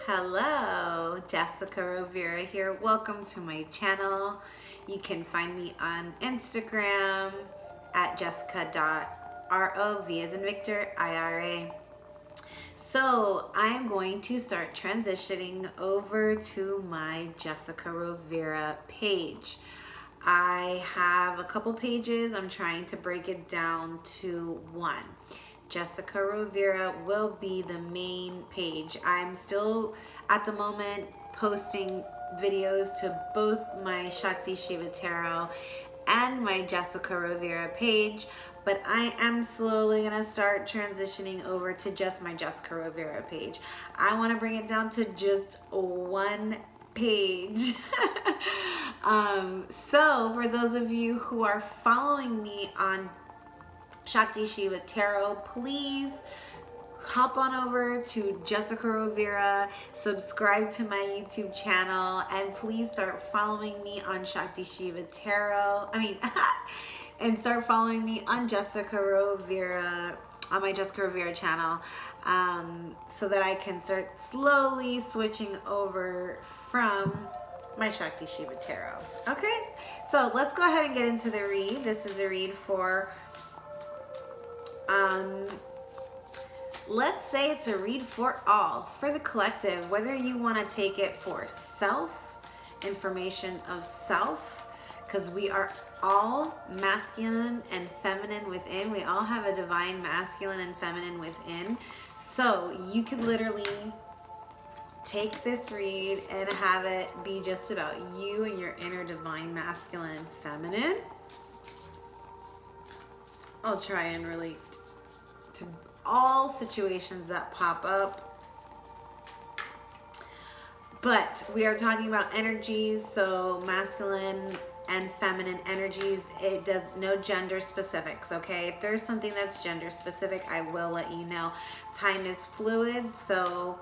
Hello, Jessica Rovira here. Welcome to my channel. You can find me on Instagram at jessica.ro, V as in Victor, IRA. So I'm going to start transitioning over to my Jessica Rovira page. I have a couple pages. I'm trying to break it down to one. Jessica Rovira will be the main page. I'm still at the moment posting videos to both my ShaktiShivaTarot and my Jessica Rovira page, but I am slowly gonna start transitioning over to just my Jessica Rovira page. I wanna bring it down to just one page. So for those of you who are following me on ShaktiShivaTarot, please hop on over to Jessica Rovira, subscribe to my YouTube channel, and please start following me on ShaktiShivaTarot. And start following me on Jessica Rovira, on my Jessica Rovira channel, so that I can start slowly switching over from my ShaktiShivaTarot. Okay, so let's go ahead and get into the read. This is a read for let's say it's a read for all, for the collective, whether you want to take it for self, information of self, because we are all masculine and feminine within. We all have a divine masculine and feminine within. So you could literally take this read and have it be just about you and your inner divine masculine and feminine. I'll try and relate to all situations that pop up, but we are talking about energies, so masculine and feminine energies. It does no gender specifics, okay? If there's something that's gender specific, I will let you know. Time is fluid, so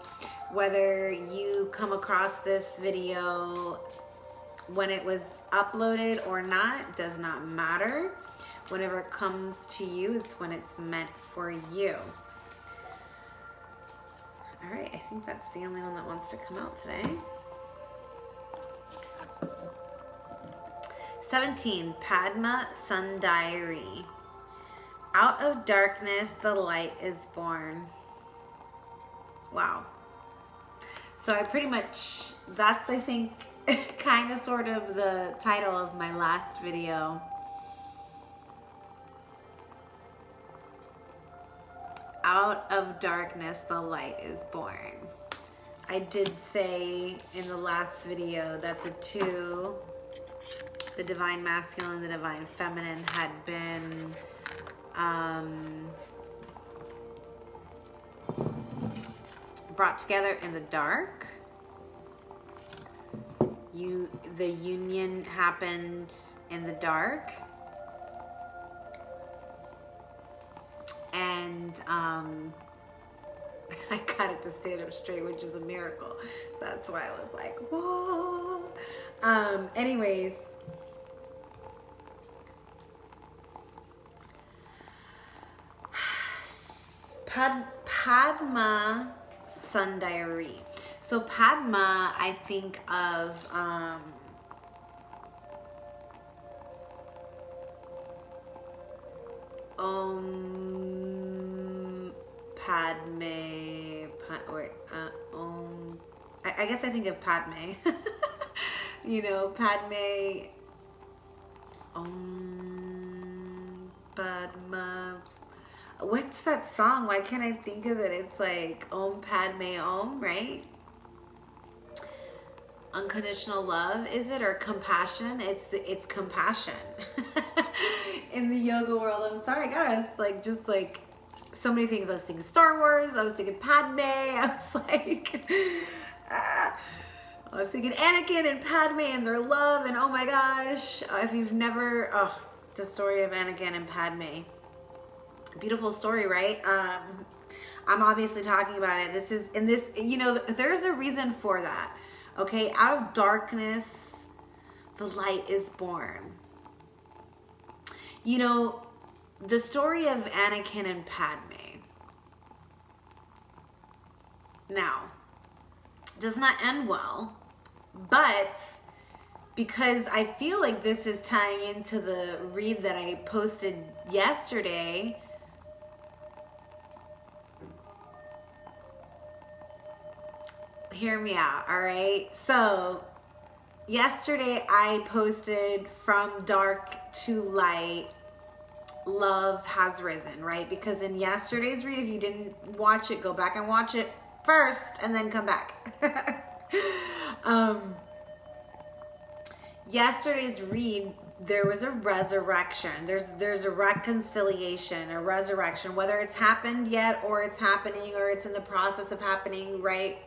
whether you come across this video when it was uploaded or not does not matter. Whenever it comes to you, it's when it's meant for you. All right, I think that's the only one that wants to come out today. 17, Padma Sun Diary. Out of darkness, the light is born. Wow. So I pretty much, that's, I think, kind of sort of the title of my last video. Out of darkness, the light is born. I did say in the last video that the two, the divine masculine and the divine feminine, had been brought together in the dark. The union happened in the dark. And I got it to stand up straight, which is a miracle. That's why I was like, whoa. Anyways, Padma Sun Diary. So Padma, I think of I guess I think of Padme. You know, Padme, Padma. What's that song? Why can't I think of it? It's like Om Padme Om, right? Unconditional love, is it? Or compassion? It's compassion. In the yoga world, I'm sorry, guys, like, just like so many things. I was thinking Star Wars, I was thinking Padme, I was like, I was thinking Anakin and Padme and their love, and oh my gosh, if you've never, the story of Anakin and Padme, beautiful story, right? I'm obviously talking about it. This is, in this, you know, there's a reason for that, okay? Out of darkness, the light is born. You know, the story of Anakin and Padme. Now, does not end well. But because I feel like this is tying into the read that I posted yesterday, hear me out, all right? So yesterday I posted from dark to light, love has risen, right? Because in yesterday's read, if you didn't watch it, go back and watch it first and then come back. Yesterday's read, there was a resurrection. There's a reconciliation, a resurrection, whether it's happened yet or it's happening or it's in the process of happening, right?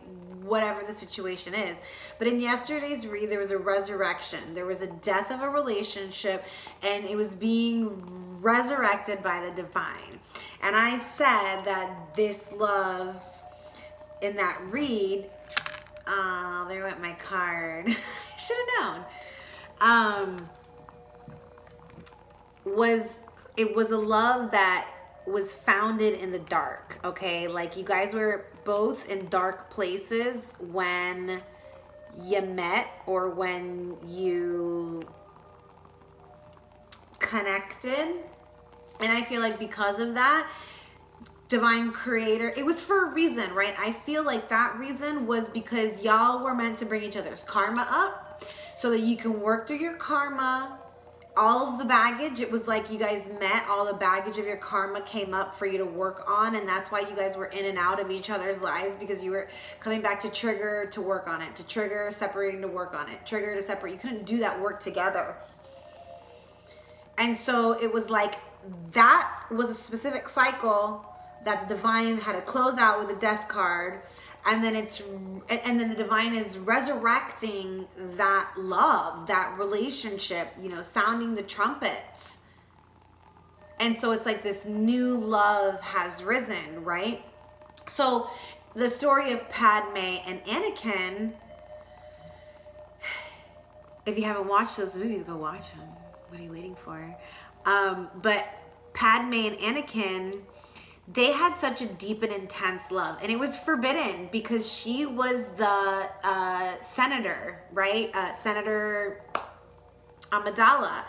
Whatever the situation is. But in yesterday's read, there was a resurrection. There was a death of a relationship, and it was being resurrected by the divine. And I said that this love in that read, there went my card. I should have known. It was a love that was founded in the dark, okay? Like, you guys were both in dark places when you met or when you connected. And I feel like because of that, divine creator, it was for a reason, right? I feel like that reason was because y'all were meant to bring each other's karma up so that you can work through your karma, all of the baggage. It was like you guys met, all the baggage of your karma came up for you to work on, and that's why you guys were in and out of each other's lives, because you were coming back to trigger to work on it, to trigger, separating to work on it, trigger to separate. You couldn't do that work together. And so it was like that was a specific cycle that the divine had to close out with a death card, and then the divine is resurrecting that love, that relationship, you know, sounding the trumpets. And so it's like this new love has risen, right? So the story of Padme and Anakin, if you haven't watched those movies, go watch them. What are you waiting for? But Padme and Anakin, they had such a deep and intense love, and it was forbidden because she was the senator, right? Senator Amidala,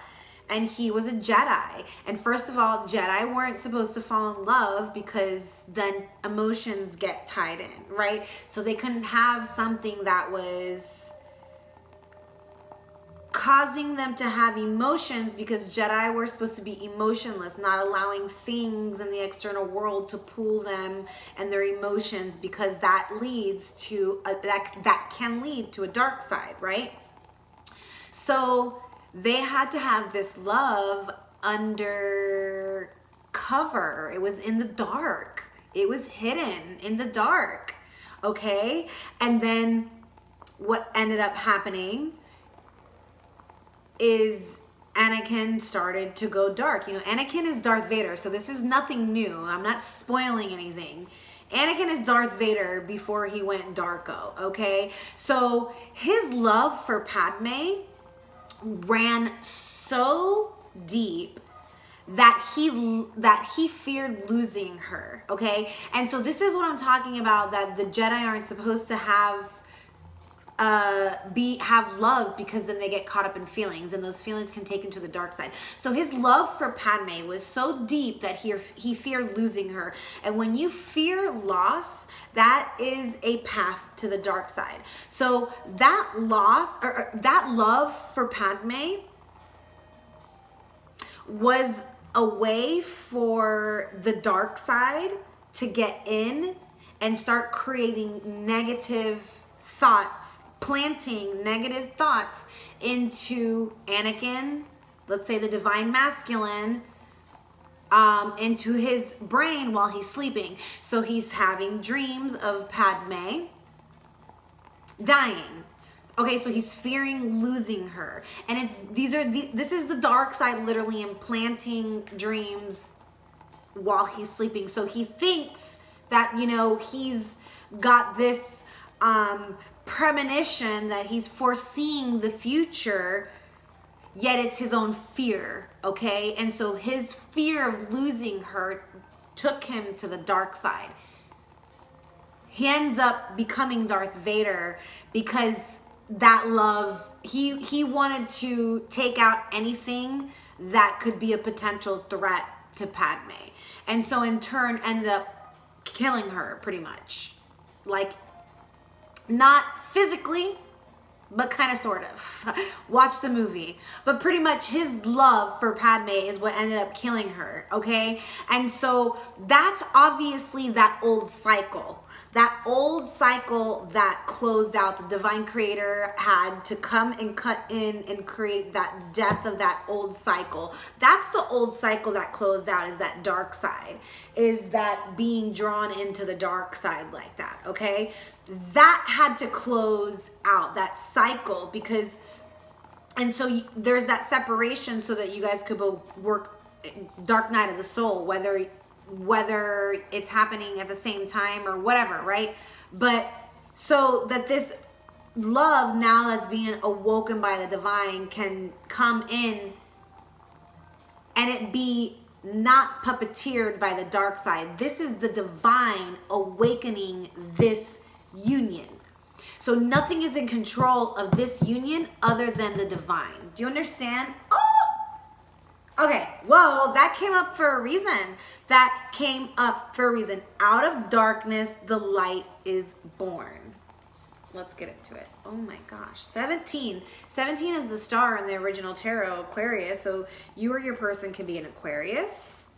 and he was a Jedi. And first of all, Jedi weren't supposed to fall in love because then emotions get tied in, right? So they couldn't have something that was causing them to have emotions, because Jedi were supposed to be emotionless, not allowing things in the external world to pull them and their emotions, because that leads to that can lead to a dark side, right? So they had to have this love under cover. It was in the dark. It was hidden in the dark, okay? And then what ended up happening is Anakin started to go dark. You know, Anakin is Darth Vader, so this is nothing new. I'm not spoiling anything. Anakin is Darth Vader before he went darko, okay? So his love for Padme ran so deep that he feared losing her, okay? And so this is what I'm talking about, that the Jedi aren't supposed to have love, because then they get caught up in feelings, and those feelings can take him to the dark side. So his love for Padme was so deep that he feared losing her. And when you fear loss, that is a path to the dark side. So that loss, or that love for Padme, was a way for the dark side to get in and start creating negative thoughts, planting negative thoughts into Anakin, let's say the divine masculine, into his brain while he's sleeping. So he's having dreams of Padme dying. Okay, so he's fearing losing her. And this is the dark side literally implanting dreams while he's sleeping. So he thinks that, you know, he's got this premonition, that he's foreseeing the future, yet it's his own fear, okay? And so his fear of losing her took him to the dark side. he ends up becoming Darth Vader because that love, he wanted to take out anything that could be a potential threat to Padme. And so in turn ended up killing her pretty much. Like, not physically, but kind of sort of. Watch the movie. But pretty much his love for Padme is what ended up killing her, okay? And so that's obviously that old cycle. That old cycle that closed out. The divine creator had to come and cut in and create that death of that old cycle. That's the old cycle that closed out, is that dark side. Is that being drawn into the dark side like that, okay? That had to close out, that cycle, because, and so there's that separation so that you guys could both work Dark Night of the Soul, whether it's happening at the same time or whatever, right? But so that this love now that's being awoken by the divine can come in and it be not puppeteered by the dark side. This is the divine awakening this union. So nothing is in control of this union other than the divine. Do you understand? Oh! Okay, whoa, that came up for a reason. That came up for a reason. Out of darkness, the light is born. Let's get into it. Oh my gosh, 17. 17 is the star in the original tarot, Aquarius. So you or your person can be an Aquarius.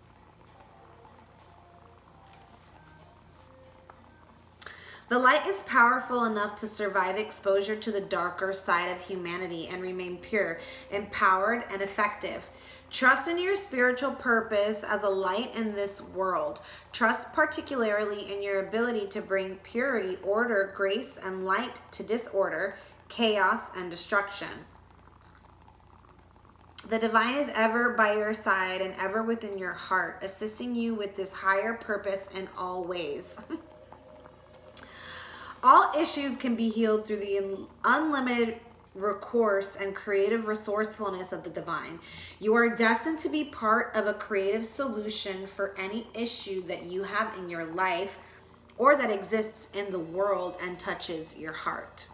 The light is powerful enough to survive exposure to the darker side of humanity and remain pure, empowered, and effective. Trust in your spiritual purpose as a light in this world. Trust particularly in your ability to bring purity, order, grace, and light to disorder, chaos, and destruction. The divine is ever by your side and ever within your heart, assisting you with this higher purpose in all ways. All issues can be healed through the unlimited recourse and creative resourcefulness of the divine. You are destined to be part of a creative solution for any issue that you have in your life or that exists in the world and touches your heart.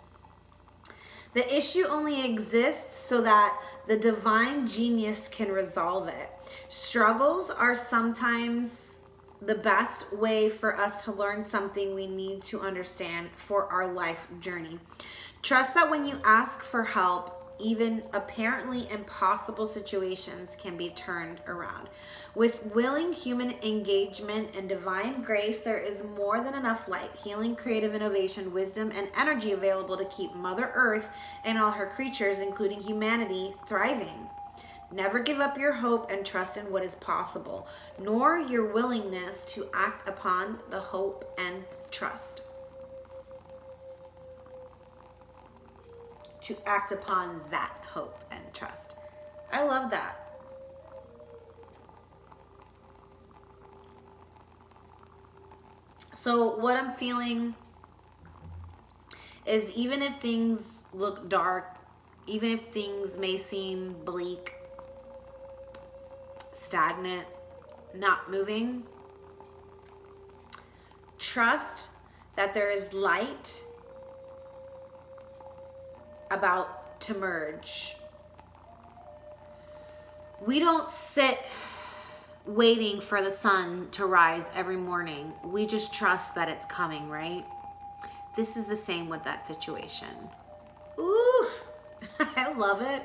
The issue only exists so that the divine genius can resolve it. Struggles are sometimes the best way for us to learn something we need to understand for our life journey. Trust that when you ask for help, even apparently impossible situations can be turned around. With willing human engagement and divine grace, there is more than enough light, healing, creative innovation, wisdom, and energy available to keep Mother Earth and all her creatures, including humanity, thriving. Never give up your hope and trust in what is possible, nor your willingness to act upon the hope and trust. To act upon that hope and trust. I love that. So what I'm feeling is, even if things look dark, even if things may seem bleak, stagnant, not moving, trust that there is light about to merge. We don't sit waiting for the sun to rise every morning. We just trust that it's coming, right? This is the same with that situation. Ooh, I love it.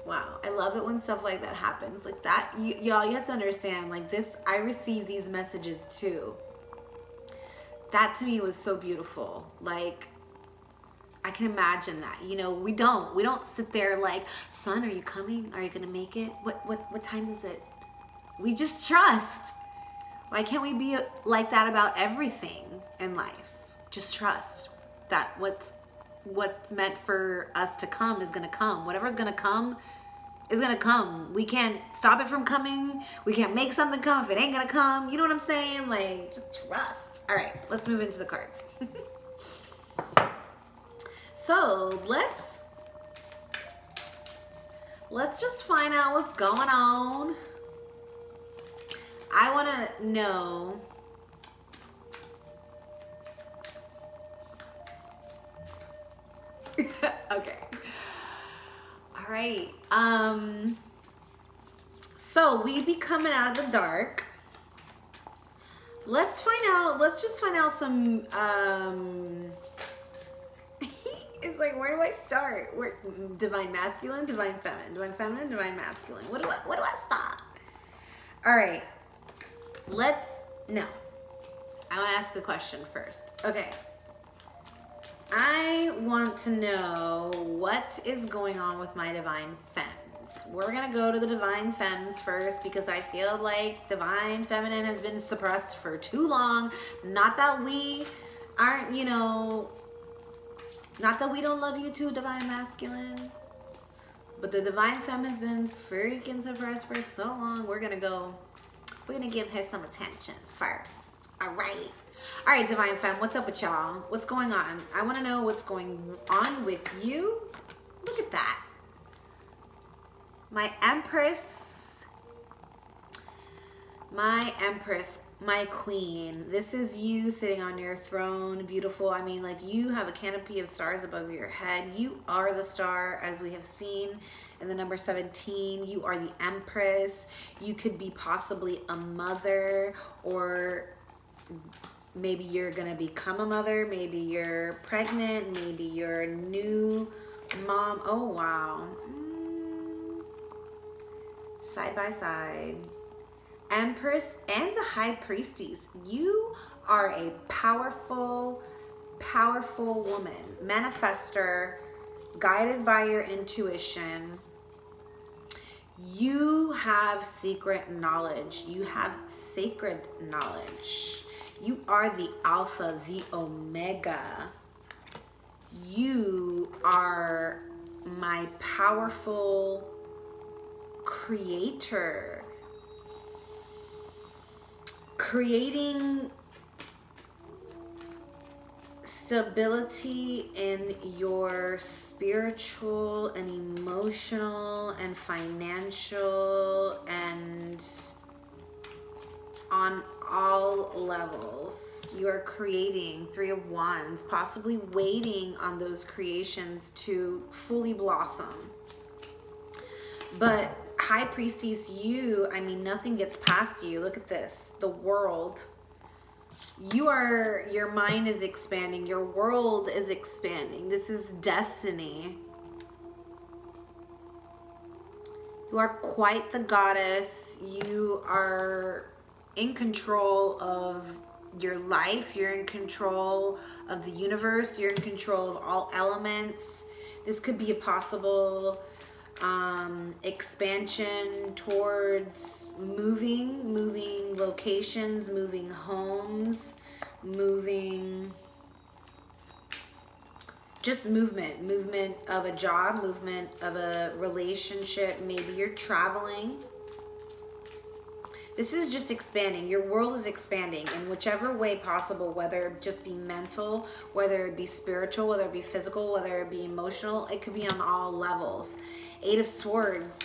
Wow, I love it when stuff like that happens. Like that, y'all, you have to understand, like this, I receive these messages too. That to me was so beautiful. Like, I can imagine that. You know, we don't sit there like, sun, are you coming? Are you gonna make it? What time is it? We just trust. Why can't we be like that about everything in life? Just trust that what's meant for us to come is gonna come. Whatever's gonna come is gonna come. We can't stop it from coming. We can't make something come if it ain't gonna come. You know what I'm saying? Like, just trust. All right, let's move into the cards. So let's just find out what's going on. I want to know Okay. All right. So we be coming out of the dark. Let's just find out some, it's like, where do I start? Divine masculine, divine feminine, divine masculine. What do I start? All right. No. I want to ask a question first. Okay. I want to know what is going on with my divine femmes. We're going to go to the divine femmes first because I feel like divine feminine has been suppressed for too long. Not that we aren't, not that we don't love you too, divine masculine. But the divine femme has been freaking suppressed for so long. We're going to give her some attention first. All right. All right, divine femme, what's up with y'all? What's going on? I want to know what's going on with you. Look at that. My empress, my queen. This is you sitting on your throne, beautiful. I mean, like, you have a canopy of stars above your head. You are the star, as we have seen in the number 17. You are the empress. You could be possibly a mother, or maybe you're gonna become a mother. Maybe you're pregnant. Maybe you're a new mom. Oh, wow. Side by side. Empress and the High Priestess. You are a powerful, powerful woman. Manifester, guided by your intuition. You have secret knowledge. You have sacred knowledge. You are the Alpha, the Omega. You are my powerful creator. Creating stability in your spiritual and emotional and financial and on all levels. You are creating Three of Wands, possibly waiting on those creations to fully blossom. But High Priestess, you, I mean, nothing gets past you. Look at this, the world. Your mind is expanding. Your world is expanding. This is destiny. You are quite the goddess. You are in control of your life. You're in control of the universe. You're in control of all elements. This could be a possible expansion towards moving locations, moving homes, just movement of a job, movement of a relationship. Maybe you're traveling. This is just expanding. Your world is expanding in whichever way possible, whether it just be mental, whether it be spiritual, whether it be physical, whether it be emotional. It could be on all levels. Eight of Swords.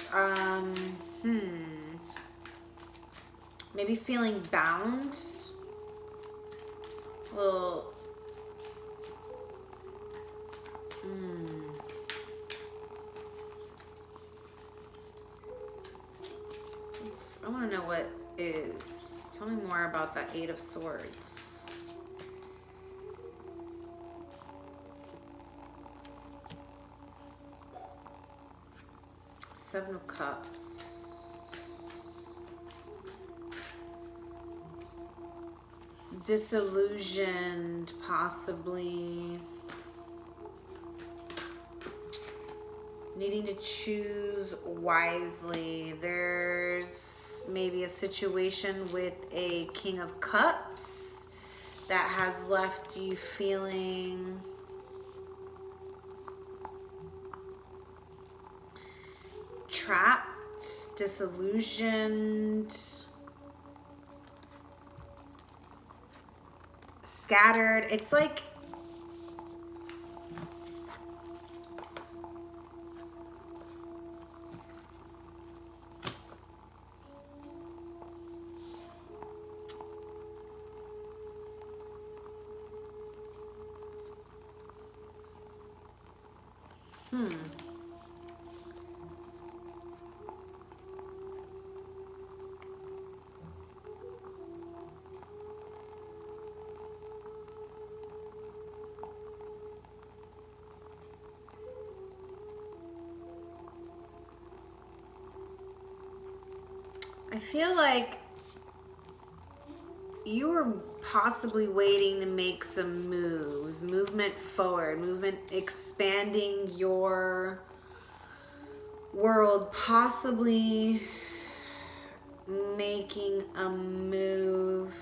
Maybe feeling bound. Well, I want to know what is. Tell me more about that Eight of Swords. Seven of Cups. Disillusioned, possibly. Needing to choose wisely. There's maybe a situation with a King of Cups that has left you feeling trapped, disillusioned, scattered. It's like I feel like you were possibly waiting to make some moves, movement forward, movement, expanding your world, possibly making a move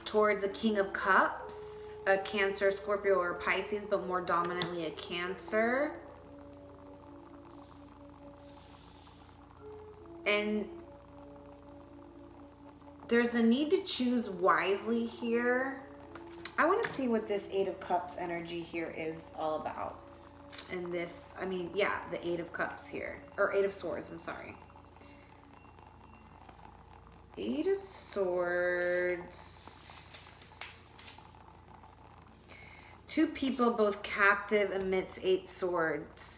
towards a King of Cups, a Cancer, Scorpio, or Pisces, but more dominantly a Cancer. And there's a need to choose wisely here. I want to see what this Eight of Cups energy here is all about. And this, I mean, yeah, the Eight of Cups here. Or Eight of Swords, I'm sorry. Eight of Swords. Two people, both captive amidst 8 swords,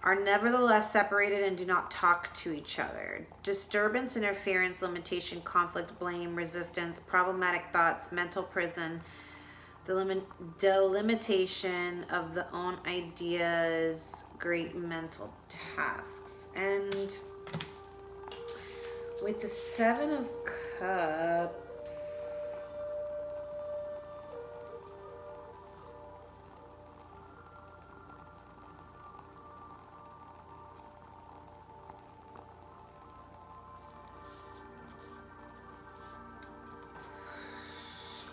are nevertheless separated and do not talk to each other. Disturbance, interference, limitation, conflict, blame, resistance, problematic thoughts, mental prison, delimitation of the own ideas, great mental tasks. And with the Seven of Cups,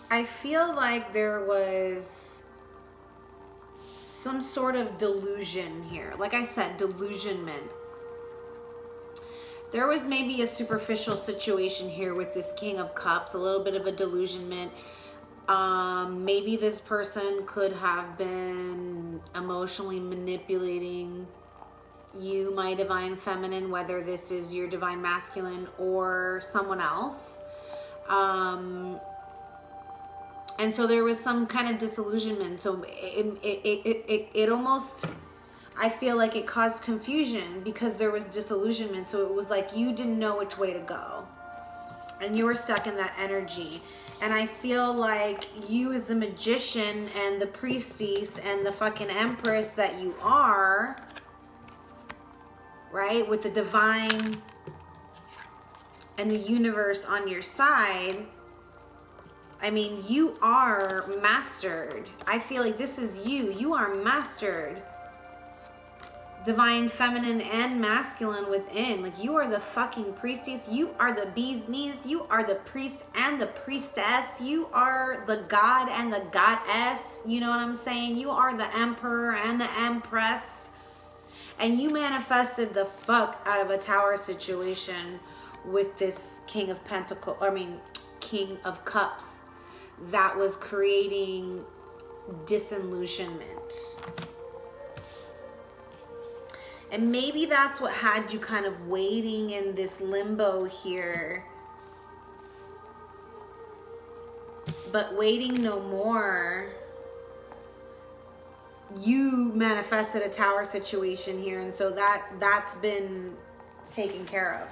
I feel like there was some sort of delusion here. Like I said, delusionment. There was maybe a superficial situation here with this King of Cups, a little bit of a delusionment. Maybe this person could have been emotionally manipulating you, my divine feminine, whether this is your divine masculine or someone else. And so there was some kind of disillusionment. So it almost, I feel like it caused confusion because there was disillusionment. So it was like you didn't know which way to go. And you were stuck in that energy. And I feel like you as the magician and the priestess and the fucking empress that you are, right? With the divine and the universe on your side, I mean, you are mastered. I feel like this is you. You are mastered. Divine feminine and masculine within. Like, you are the fucking priestess. You are the bee's knees. You are the priest and the priestess. You are the god and the goddess. You know what I'm saying? You are the emperor and the empress. And you manifested the fuck out of a tower situation with this King of Pentacles. I mean, King of Cups. That was creating disillusionment. And maybe that's what had you kind of waiting in this limbo here. But waiting no more. You manifested a tower situation here, and so that's been taken care of.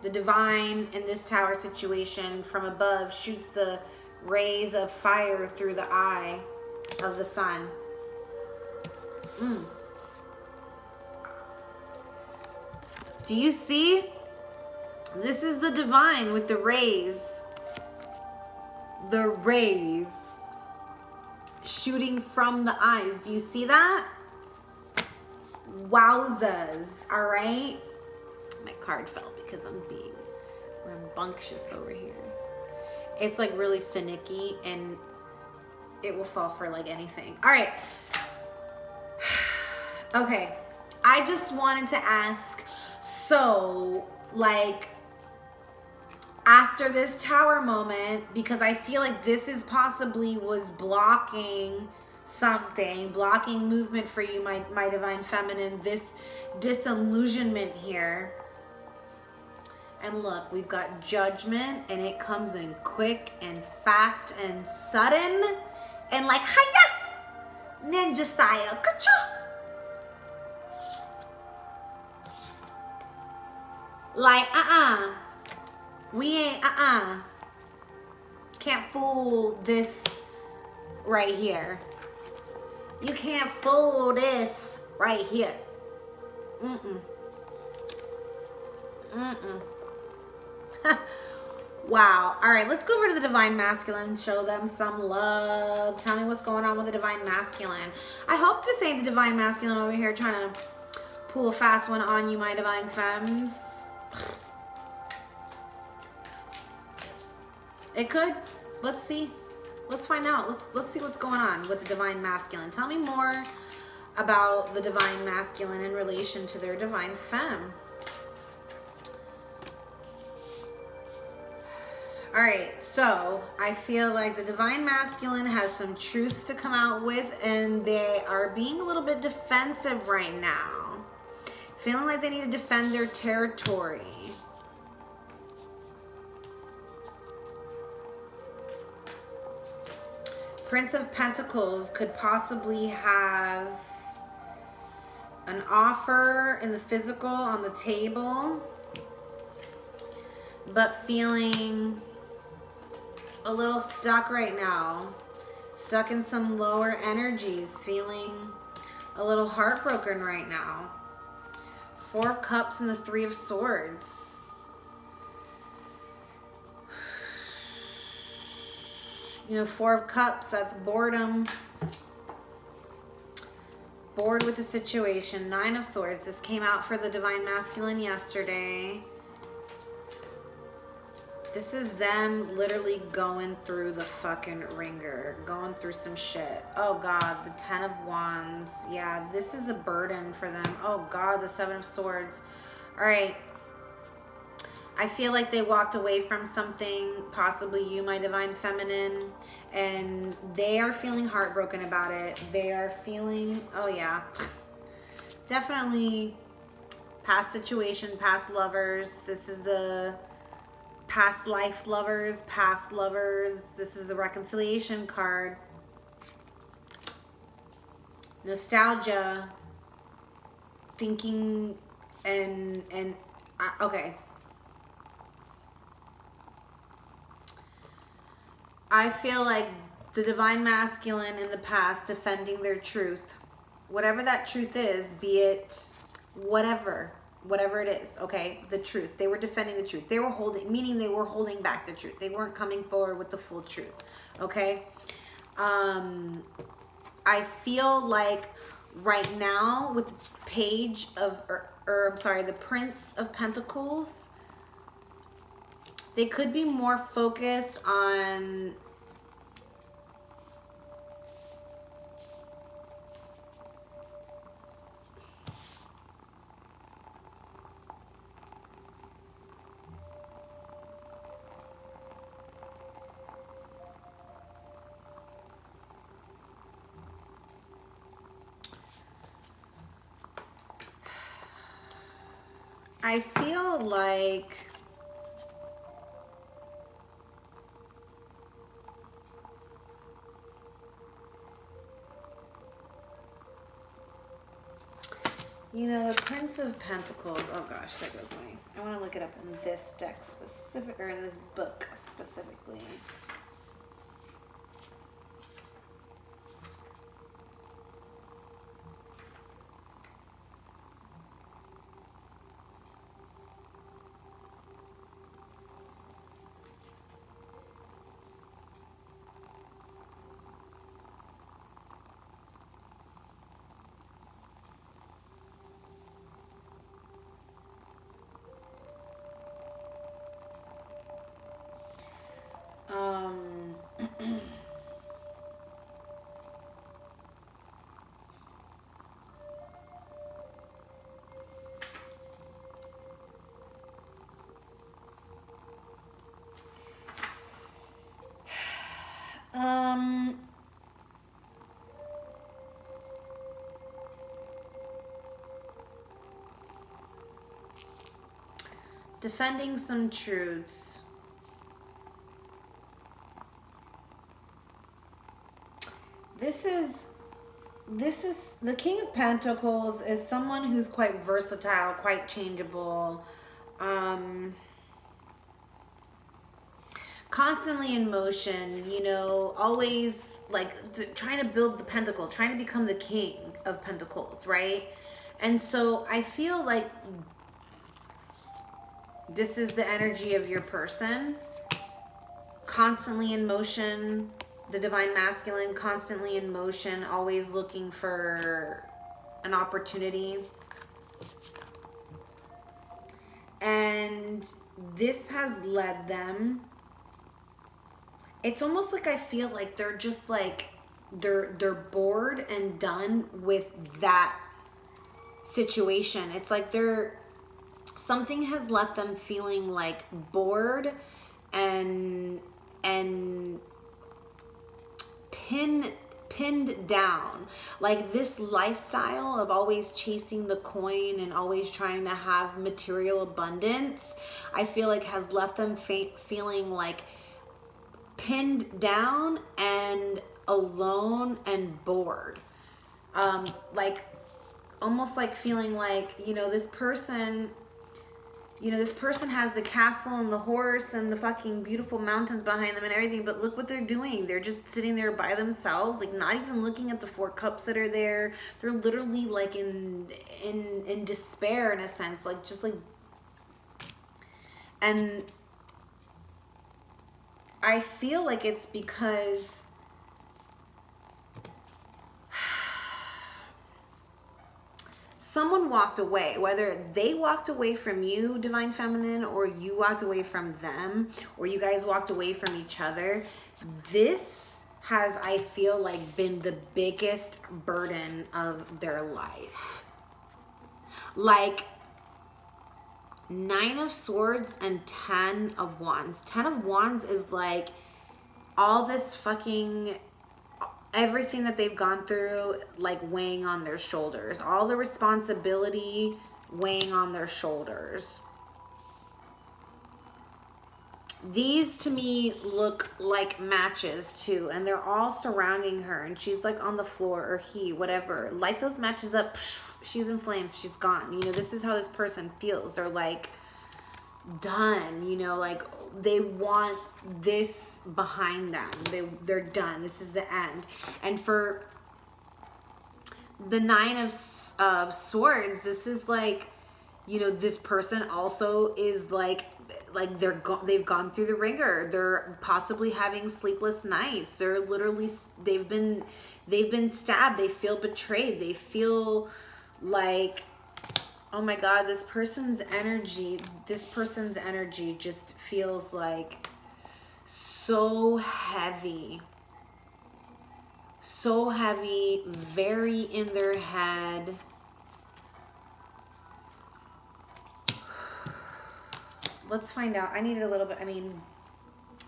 The divine in this tower situation from above shoots the rays of fire through the eye of the sun. Do you see? This is the divine with the rays. The rays shooting from the eyes. Do you see that? Wowzas. All right. My card fell because I'm being rambunctious over here. It's like really finicky and it will fall for like anything. All right. Okay. I just wanted to ask, so like after this tower moment, because I feel like this is possibly was blocking something, blocking movement for you, my divine feminine, this disillusionment here. And look, we've got judgment, and it comes in quick and fast and sudden and like, hiya! Ninja style. Ka-cha! Like, we ain't, can't fool this right here. You can't fool this right here. Wow. All right, let's go over to the Divine Masculine, show them some love. Tell me what's going on with the Divine Masculine. I hope this ain't the Divine Masculine over here trying to pull a fast one on you, my Divine Femmes. It could. Let's see. Let's find out. Let's see what's going on with the Divine Masculine. Tell me more about the Divine Masculine in relation to their Divine Femme. All right, so I feel like the Divine Masculine has some truths to come out with, and they are being a little bit defensive right now. Feeling like they need to defend their territory. Prince of Pentacles could possibly have an offer in the physical on the table, but feeling a little stuck right now, stuck in some lower energies, feeling a little heartbroken right now. Four of Cups and the Three of Swords. You know, Four of Cups, that's boredom. Bored with the situation. Nine of Swords. This came out for the Divine Masculine yesterday. This is them literally going through the fucking ringer. Going through some shit. Oh God, the Ten of Wands. Yeah, this is a burden for them. Oh God, the Seven of Swords. All right. I feel like they walked away from something, possibly you, my Divine Feminine, and they are feeling heartbroken about it. They are feeling, oh yeah, definitely past situation, past lovers. This is the past life lovers, past lovers. This is the reconciliation card. Nostalgia, thinking, and okay. I feel like the Divine Masculine in the past defending their truth, whatever that truth is, be it whatever it is, okay, the truth. They were defending the truth. They were holding, meaning they were holding back the truth. They weren't coming forward with the full truth, okay? I feel like right now with the Page of, I'm sorry, the Prince of Pentacles, they could be more focused on I feel like you know, the Prince of Pentacles, oh gosh, that goes away. I want to look it up in this deck specific, or in this book specifically. Defending some truths. This is this is the King of Pentacles is someone who's quite versatile, quite changeable, constantly in motion, you know, always like trying to build the pentacle, trying to become the King of Pentacles, right? And so I feel like this is the energy of your person, constantly in motion, the divine masculine, constantly in motion, always looking for an opportunity. And this has led them, it's almost like I feel like they're just like, they're bored and done with that situation. It's like something has left them feeling like bored and pinned down. Like this lifestyle of always chasing the coin and always trying to have material abundance, I feel like has left them feeling like pinned down and alone and bored. Like almost like feeling like, you know, this person has the castle and the horse and the fucking beautiful mountains behind them and everything, but look what they're doing. They're just sitting there by themselves, like not even looking at the 4 cups that are there. They're literally like in despair in a sense, like just like, and I feel like it's because someone walked away, whether they walked away from you, Divine Feminine, or you walked away from them, or you guys walked away from each other. This has, I feel like, been the biggest burden of their life. Like 9 of Swords and 10 of Wands. 10 of Wands is like all this fucking, everything that they've gone through, like weighing on their shoulders. All the responsibility weighing on their shoulders. These to me look like matches too, and they're all surrounding her, and she's like on the floor, or he, whatever. Light those matches up. She's in flames. She's gone. You know, this is how this person feels. They're like done, you know, like they want this behind them. They're done. This is the end. And for the 9 of Swords, this is like, you know, this person also is like they've gone through the ringer. They're possibly having sleepless nights. They're literally, they've been stabbed. They feel betrayed. They feel like, oh my God, this person's energy just feels like so heavy, very in their head. Let's find out. I needed a little bit, I mean,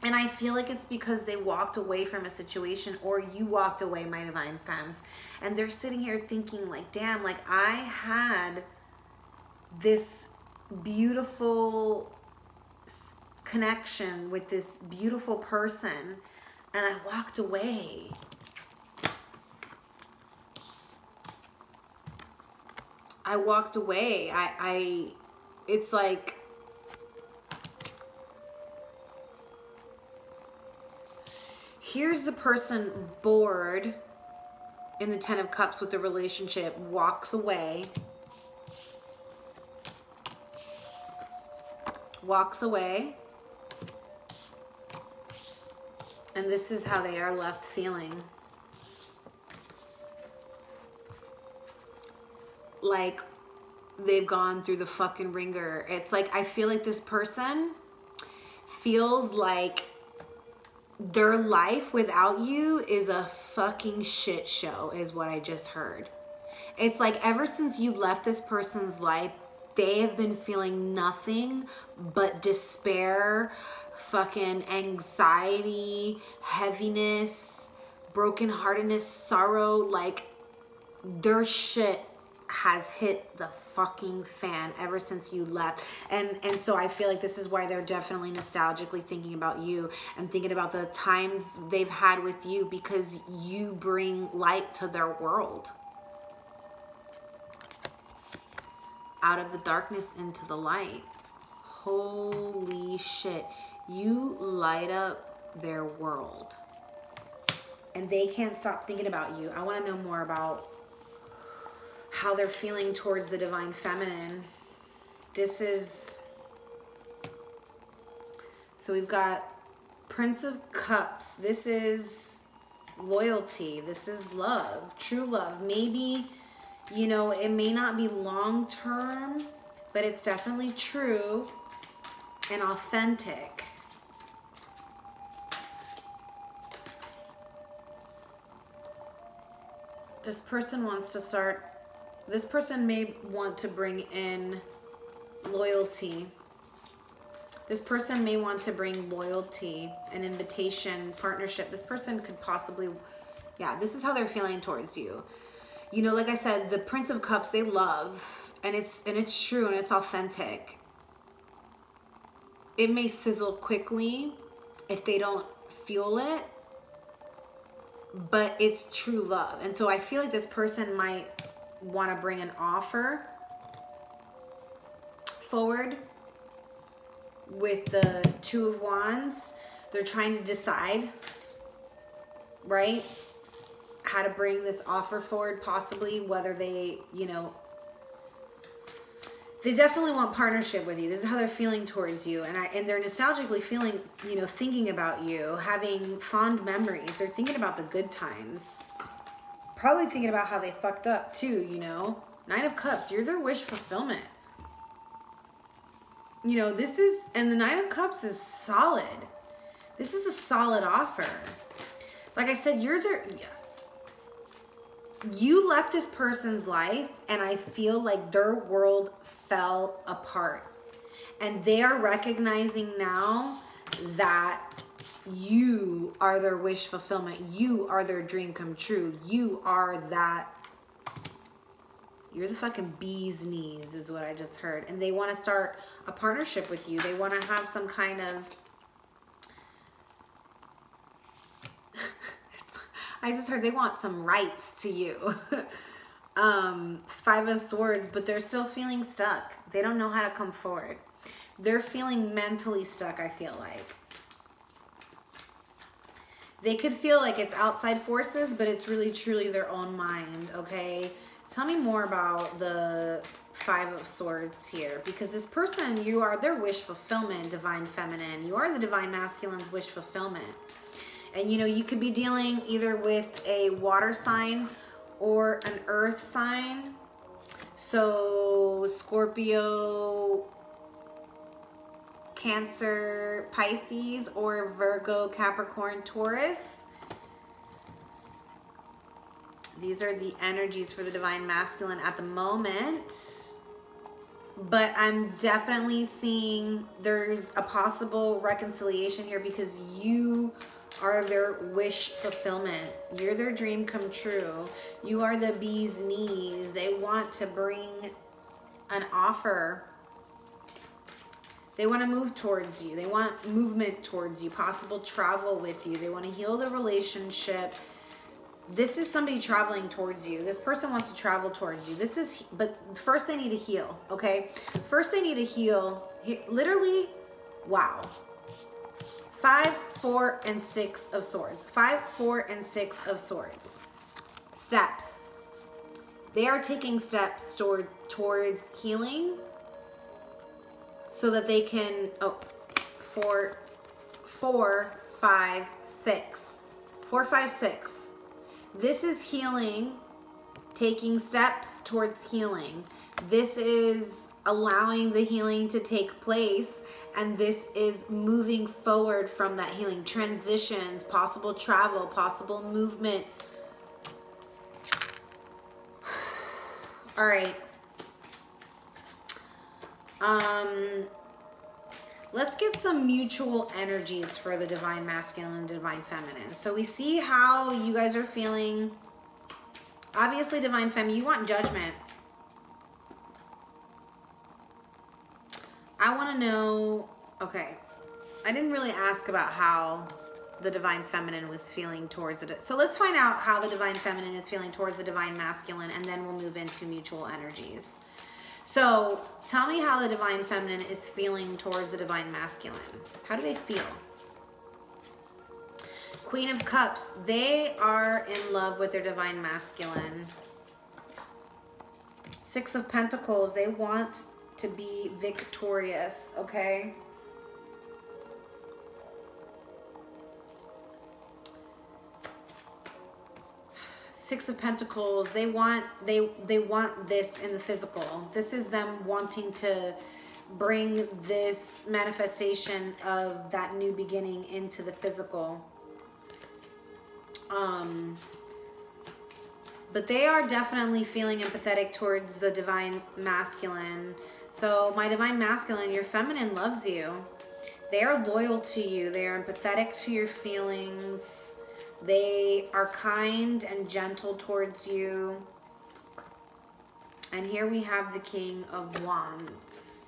and I feel like it's because they walked away from a situation, or you walked away, my Divine Femmes, and they're sitting here thinking like, damn, like I had this beautiful connection with this beautiful person and I walked away. It's like, here's the person bored in the 10 of Cups with the relationship, walks away. And this is how they are left feeling. Like they've gone through the fucking ringer. It's like, I feel like this person feels like their life without you is a fucking shit show, is what I just heard. It's like ever since you left this person's life, they have been feeling nothing but despair, fucking anxiety, heaviness, brokenheartedness, sorrow. Like their shit has hit the fucking fan ever since you left. And so I feel like this is why they're definitely nostalgically thinking about you and thinking about the times they've had with you, because you bring light to their world. Out of the darkness into the light. Holy shit. You light up their world. And they can't stop thinking about you. I want to know more about how they're feeling towards the divine feminine. This is, so we've got Prince of Cups. This is loyalty. This is love, true love. Maybe, you know, it may not be long term, but it's definitely true and authentic. This person wants to start, this person may want to bring in loyalty. This person may want to bring loyalty, an invitation, partnership. This person could possibly, yeah, this is how they're feeling towards you. You know, like I said, the Prince of Cups, they love, and it's true and it's authentic. It may sizzle quickly if they don't feel it, but it's true love. And so I feel like this person might want to bring an offer forward with the Two of Wands. They're trying to decide, right, how to bring this offer forward, possibly whether they, you know, they definitely want partnership with you. This is how they're feeling towards you. And they're nostalgically feeling, you know, thinking about you, having fond memories. They're thinking about the good times. Probably thinking about how they fucked up too, you know. Nine of Cups, you're their wish fulfillment. You know, this is, and the Nine of Cups is solid. This is a solid offer. Like I said, you're their, you left this person's life, and I feel like their world fell apart. And they are recognizing now that you are their wish fulfillment. You are their dream come true. You are that. You're the fucking bee's knees is what I just heard. And they want to start a partnership with you. They want to have some kind of, I just heard they want some rights to you. Five of Swords, but they're still feeling stuck. They don't know how to come forward. They're feeling mentally stuck, I feel like. They could feel like it's outside forces, but it's really truly their own mind, okay? Tell me more about the Five of Swords here, because this person, you are their wish fulfillment, divine feminine. You are the divine masculine's wish fulfillment. And you know, you could be dealing either with a water sign or an earth sign. So Scorpio, Cancer, Pisces, or Virgo, Capricorn, Taurus. These are the energies for the divine masculine at the moment. But I'm definitely seeing there's a possible reconciliation here, because you are their wish fulfillment. You're their dream come true. You are the bee's knees. They want to bring an offer. They want to move towards you. They want movement towards you, possible travel with you. They want to heal the relationship. This is somebody traveling towards you. This person wants to travel towards you. This is, but first they need to heal, okay? First they need to heal. Literally, wow. 5, 4, and 6 of Swords. 5, 4, and 6 of Swords. Steps. They are taking steps towards healing so that they can, 4, 5, 6. 4, 5, 6. This is healing, taking steps towards healing. This is allowing the healing to take place, and this is moving forward from that healing. Transitions, possible travel, possible movement. All right. Let's get some mutual energies for the divine masculine and divine feminine. So we see how you guys are feeling. Obviously, divine feminine, you want judgment. I want to know, okay, I didn't really ask about how the divine feminine was feeling towards it. So let's find out how the divine feminine is feeling towards the divine masculine, and then we'll move into mutual energies. So tell me how the divine feminine is feeling towards the divine masculine. How do they feel? Queen of Cups, they are in love with their divine masculine. Six of Pentacles, they want to be victorious, okay? Six of Pentacles, they want this in the physical. This is them wanting to bring this manifestation of that new beginning into the physical. But they are definitely feeling empathetic towards the divine masculine. So my divine masculine, your feminine loves you. They are loyal to you. They are empathetic to your feelings. They are kind and gentle towards you. And here we have the King of Wands.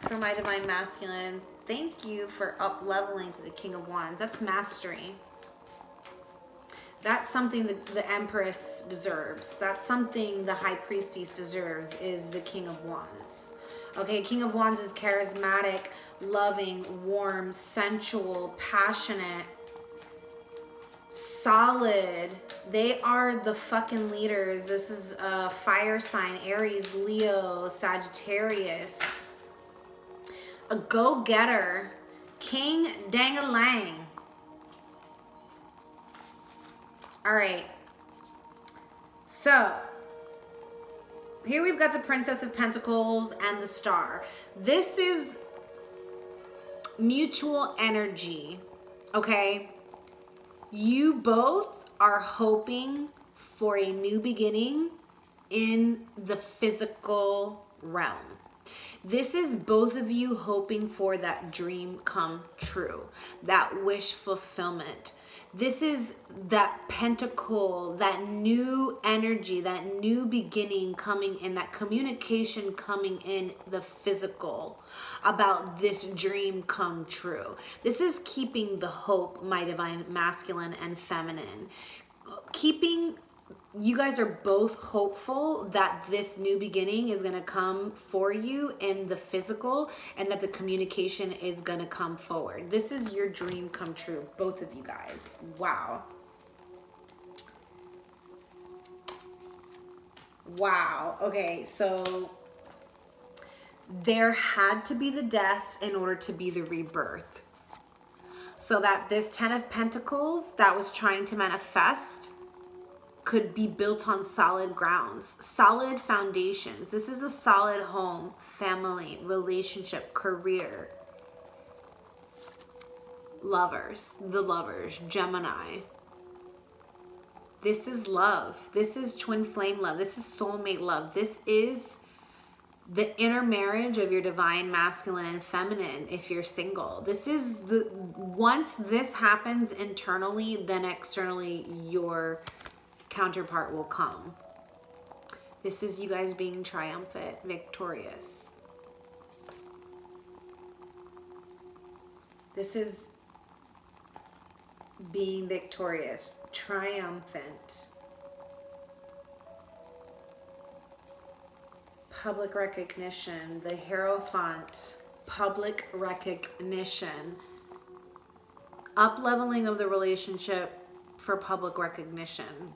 For my divine masculine, thank you for up-leveling to the King of Wands. That's mastery. That's something that the Empress deserves. That's something the High Priestess deserves, is the King of Wands. Okay, King of Wands is charismatic, loving, warm, sensual, passionate, solid. They are the fucking leaders. This is a fire sign, Aries, Leo, Sagittarius. A go-getter, King Dang-a-lang. All right. So here we've got the Princess of Pentacles and the Star. This is mutual energy, okay? You both are hoping for a new beginning in the physical realm. This is both of you hoping for that dream come true, that wish fulfillment. This is that pentacle, that new energy, that new beginning coming in, that communication coming in the physical about this dream come true. This is keeping the hope, my divine masculine and feminine. You guys are both hopeful that this new beginning is going to come for you in the physical, and that the communication is going to come forward. This is your dream come true, both of you guys. Wow. Wow. Okay, so there had to be the death in order to be the rebirth. So that this Ten of Pentacles that was trying to manifest could be built on solid grounds, solid foundations. This is a solid home, family, relationship, career. Lovers, the lovers, Gemini. This is love. This is twin flame love. This is soulmate love. This is the inner marriage of your divine masculine and feminine if you're single. This is the, once this happens internally, then externally your counterpart will come. This is you guys being triumphant, victorious. This is being victorious, triumphant. Public recognition, the Hierophant, public recognition. Up-leveling of the relationship for public recognition.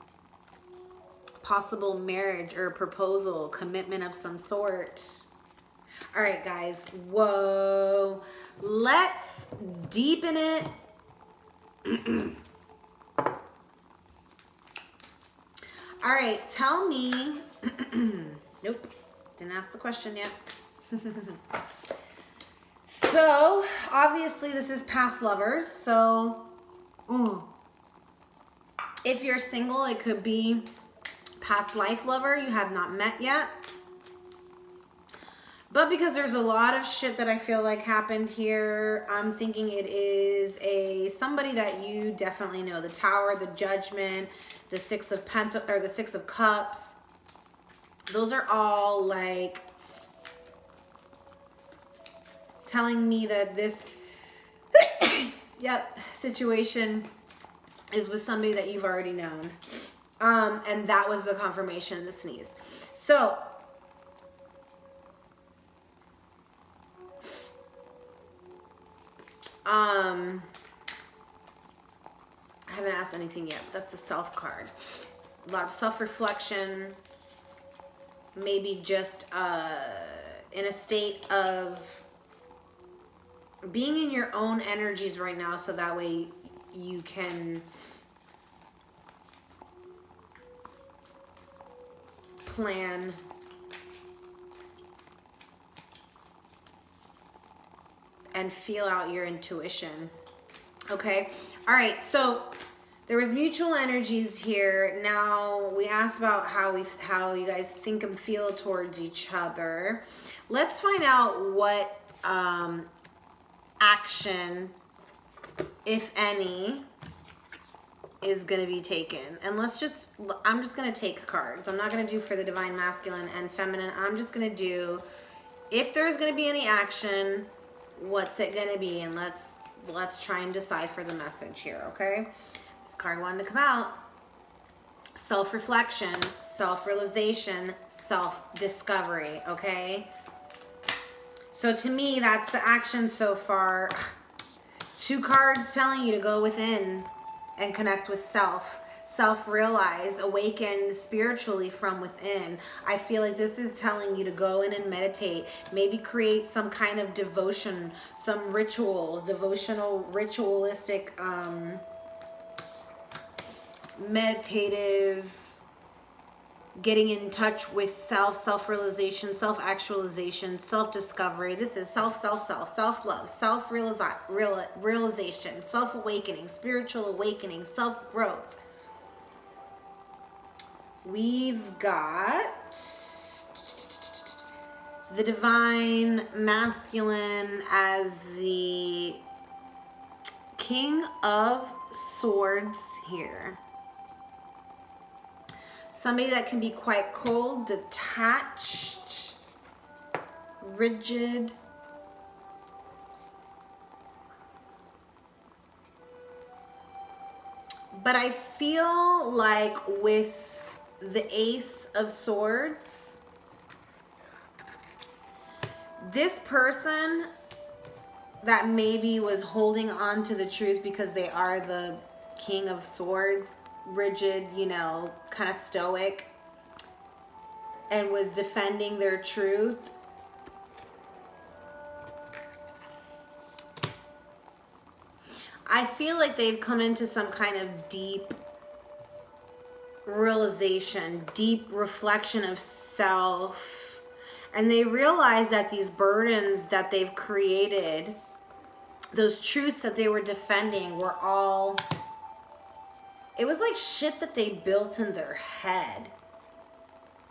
Possible marriage or proposal, commitment of some sort. All right, guys. Whoa. Let's deepen it. All right, tell me. Nope, didn't ask the question yet. So, obviously, this is past lovers. So, if you're single, it could be past life lover you have not met yet. But because there's a lot of shit that I feel like happened here, I'm thinking it is somebody that you definitely know. The Tower, the Judgment, the Six of Cups. Those are all like telling me that this yep, situation is with somebody that you've already known. And that was the confirmation of the sneeze. So, I haven't asked anything yet. That's the self card. A lot of self-reflection. Maybe just in a state of being in your own energies right now, so that way you can plan and feel out your intuition. Okay. All right. So there was mutual energies here. Now we asked about how you guys think and feel towards each other. Let's find out what action, if any, is going to be taken. And I'm just going to take cards. I'm not going to do for the divine masculine and feminine. I'm just going to do, if there's going to be any action, what's it going to be? And let's try and decipher the message here, okay? This card wanted to come out. Self-reflection, self-realization, self-discovery, okay? So to me, that's the action so far. 2 cards telling you to go within and connect with self. Self-realize, awaken spiritually from within. I feel like this is telling you to go in and meditate. Maybe create some kind of devotion, some rituals, devotional, ritualistic, meditative, getting in touch with self-realization, self-actualization, self-discovery. This is self-love, self-realization, self-awakening, spiritual awakening, self-growth. We've got the divine masculine as the King of Swords here. Somebody that can be quite cold, detached, rigid. But I feel like with the Ace of Swords, this person that maybe was holding on to the truth because they are the King of Swords, rigid, you know, kind of stoic, and was defending their truth. I feel like they've come into some kind of deep realization, deep reflection of self, and they realize that these burdens that they've created, those truths that they were defending, were all, it was like shit that they built in their head.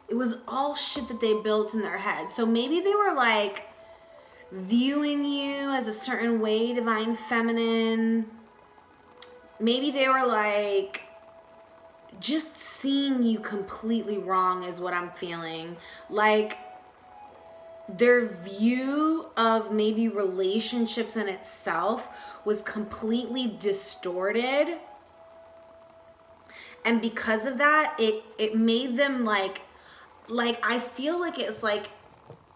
It was all shit that they built in their head. So maybe they were like viewing you as a certain way, divine feminine. Maybe they were like just seeing you completely wrong is what I'm feeling. Like their view of maybe relationships in itself was completely distorted. And because of that, it made them like I feel like it's like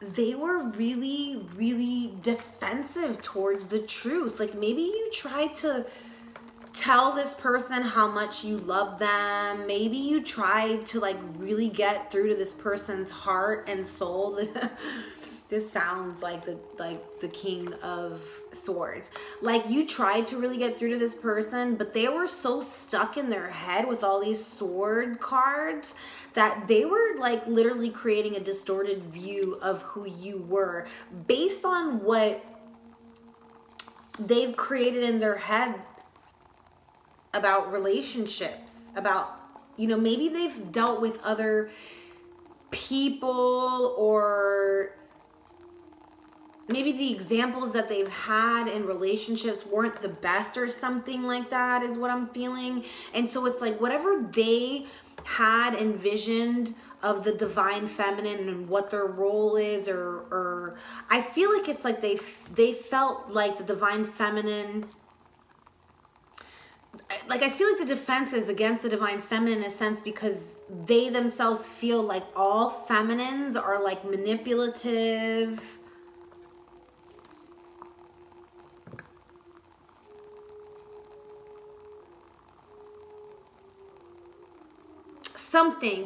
they were really, really defensive towards the truth. Like maybe you tried to tell this person how much you love them. Maybe you tried to like really get through to this person's heart and soul. This sounds like the King of Swords. Like you tried to really get through to this person, but they were so stuck in their head with all these sword cards that they were like literally creating a distorted view of who you were based on what they've created in their head about relationships, about, you know, maybe they've dealt with other people, or maybe the examples that they've had in relationships weren't the best or something like that is what I'm feeling. And so it's like whatever they had envisioned of the divine feminine and what their role is, or I feel like it's like they felt like the divine feminine, like I feel like the defense is against the divine feminine in a sense because they themselves feel like all feminines are like manipulative.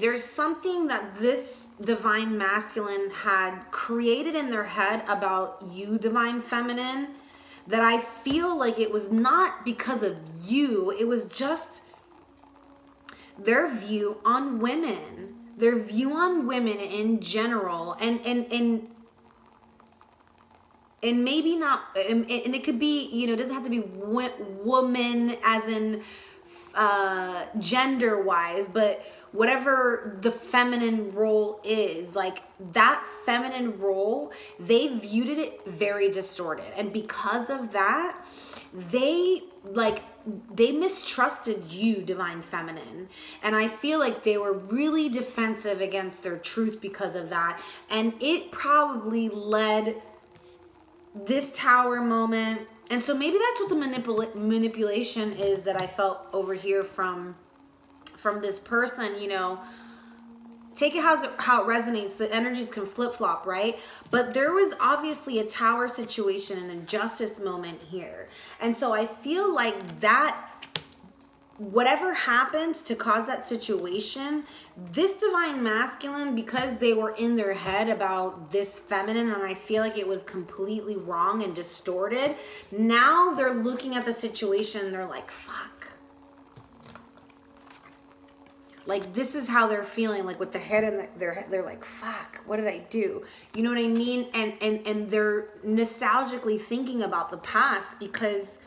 There's something that this divine masculine had created in their head about you, divine feminine, that I feel like it was not because of you. It was just their view on women, in general, and maybe not, and it could be, you know, it doesn't have to be woman as in gender wise, but whatever the feminine role is, like that feminine role, they viewed it very distorted. And because of that, they mistrusted you, divine feminine. And I feel like they were really defensive against their truth because of that. And it probably led this Tower moment. And so maybe that's what the manipulation is that I felt over here from this person, you know. Take it how it resonates. The energies can flip-flop, right? But there was obviously a Tower situation and a justice moment here. And so I feel like that, whatever happened to cause that situation, this divine masculine, because they were in their head about this feminine, and I feel like it was completely wrong and distorted, now they're looking at the situation and they're like, fuck. Like, this is how they're feeling, like with the head in their head, they're like, fuck, what did I do? You know what I mean? And they're nostalgically thinking about the past because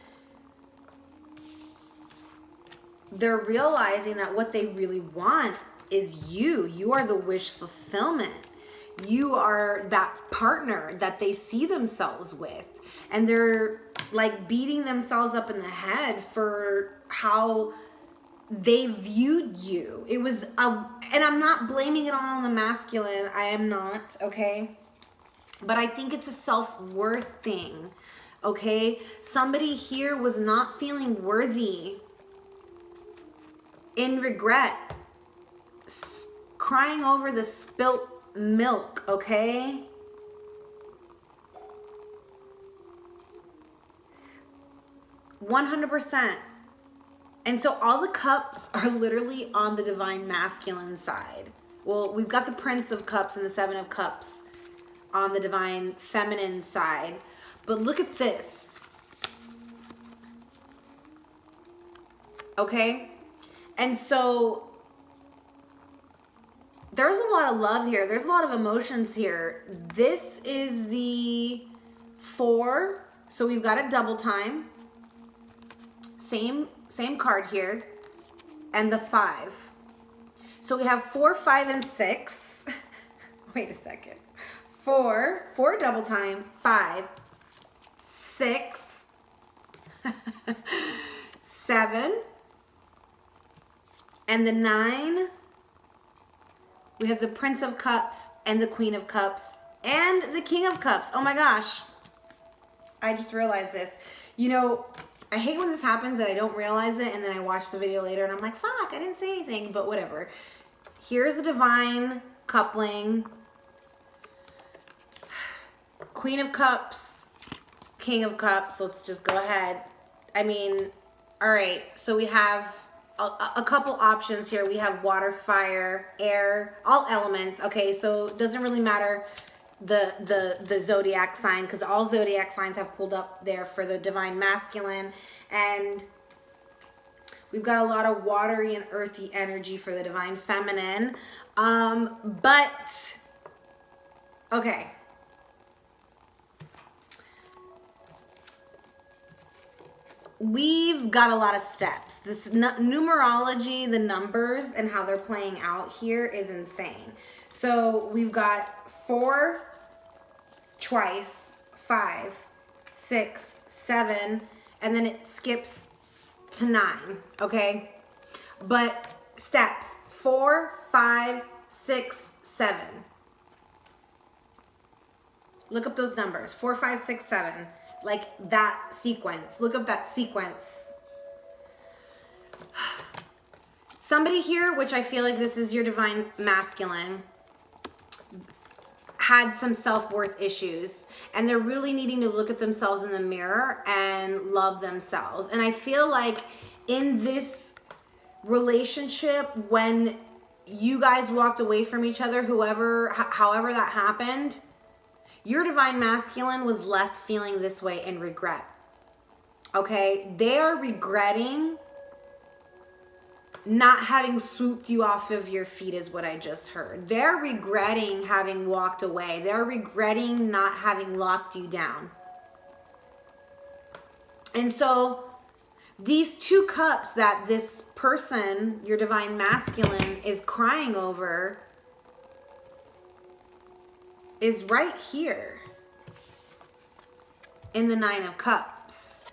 they're realizing that what they really want is you. You are the wish fulfillment. You are that partner that they see themselves with. And they're like beating themselves up in the head for how they viewed you. It was and I'm not blaming it all on the masculine. I am not, okay? But I think it's a self-worth thing, okay? Somebody here was not feeling worthy, in regret, crying over the spilt milk, okay? %100%. And so all the cups are literally on the divine masculine side. Well, we've got the Prince of Cups and the Seven of Cups on the divine feminine side. But look at this. Okay? And so there's a lot of love here. There's a lot of emotions here. This is the 4. So we've got a double time. Same card here, and the 5. So we have 4, 5, and 6. Wait a second. 4 double time, 5, 6, 7, and the 9. We have the Prince of Cups and the Queen of Cups and the King of Cups. Oh my gosh. I just realized this. You know, I hate when this happens that I don't realize it and then I watch the video later and I'm like, fuck, I didn't say anything, but whatever. Here's a divine coupling. Queen of Cups, King of Cups. Let's just go ahead. I mean, all right, so we have a couple options here. We have water, fire, air, all elements. Okay, so it doesn't really matter the zodiac sign, because all zodiac signs have pulled up there for the divine masculine, and we've got a lot of watery and earthy energy for the divine feminine. But okay, we've got a lot of steps. This numerology, the numbers and how they're playing out here is insane. So we've got 4 twice, 5, 6, 7, and then it skips to 9, okay? But steps 4, 5, 6, 7. Look up those numbers. 4, 5, 6, 7. Like that sequence. Look up that sequence. Somebody here, which I feel like this is your divine masculine, had some self-worth issues, and they're really needing to look at themselves in the mirror and love themselves. And I feel like in this relationship, when you guys walked away from each other, however that happened, your divine masculine was left feeling this way in regret. Okay? They are regretting not having swooped you off of your feet, is what I just heard. They're regretting having walked away. They're regretting not having locked you down. And so these 2 cups that this person, your divine masculine, is crying over is right here in the 9 of Cups.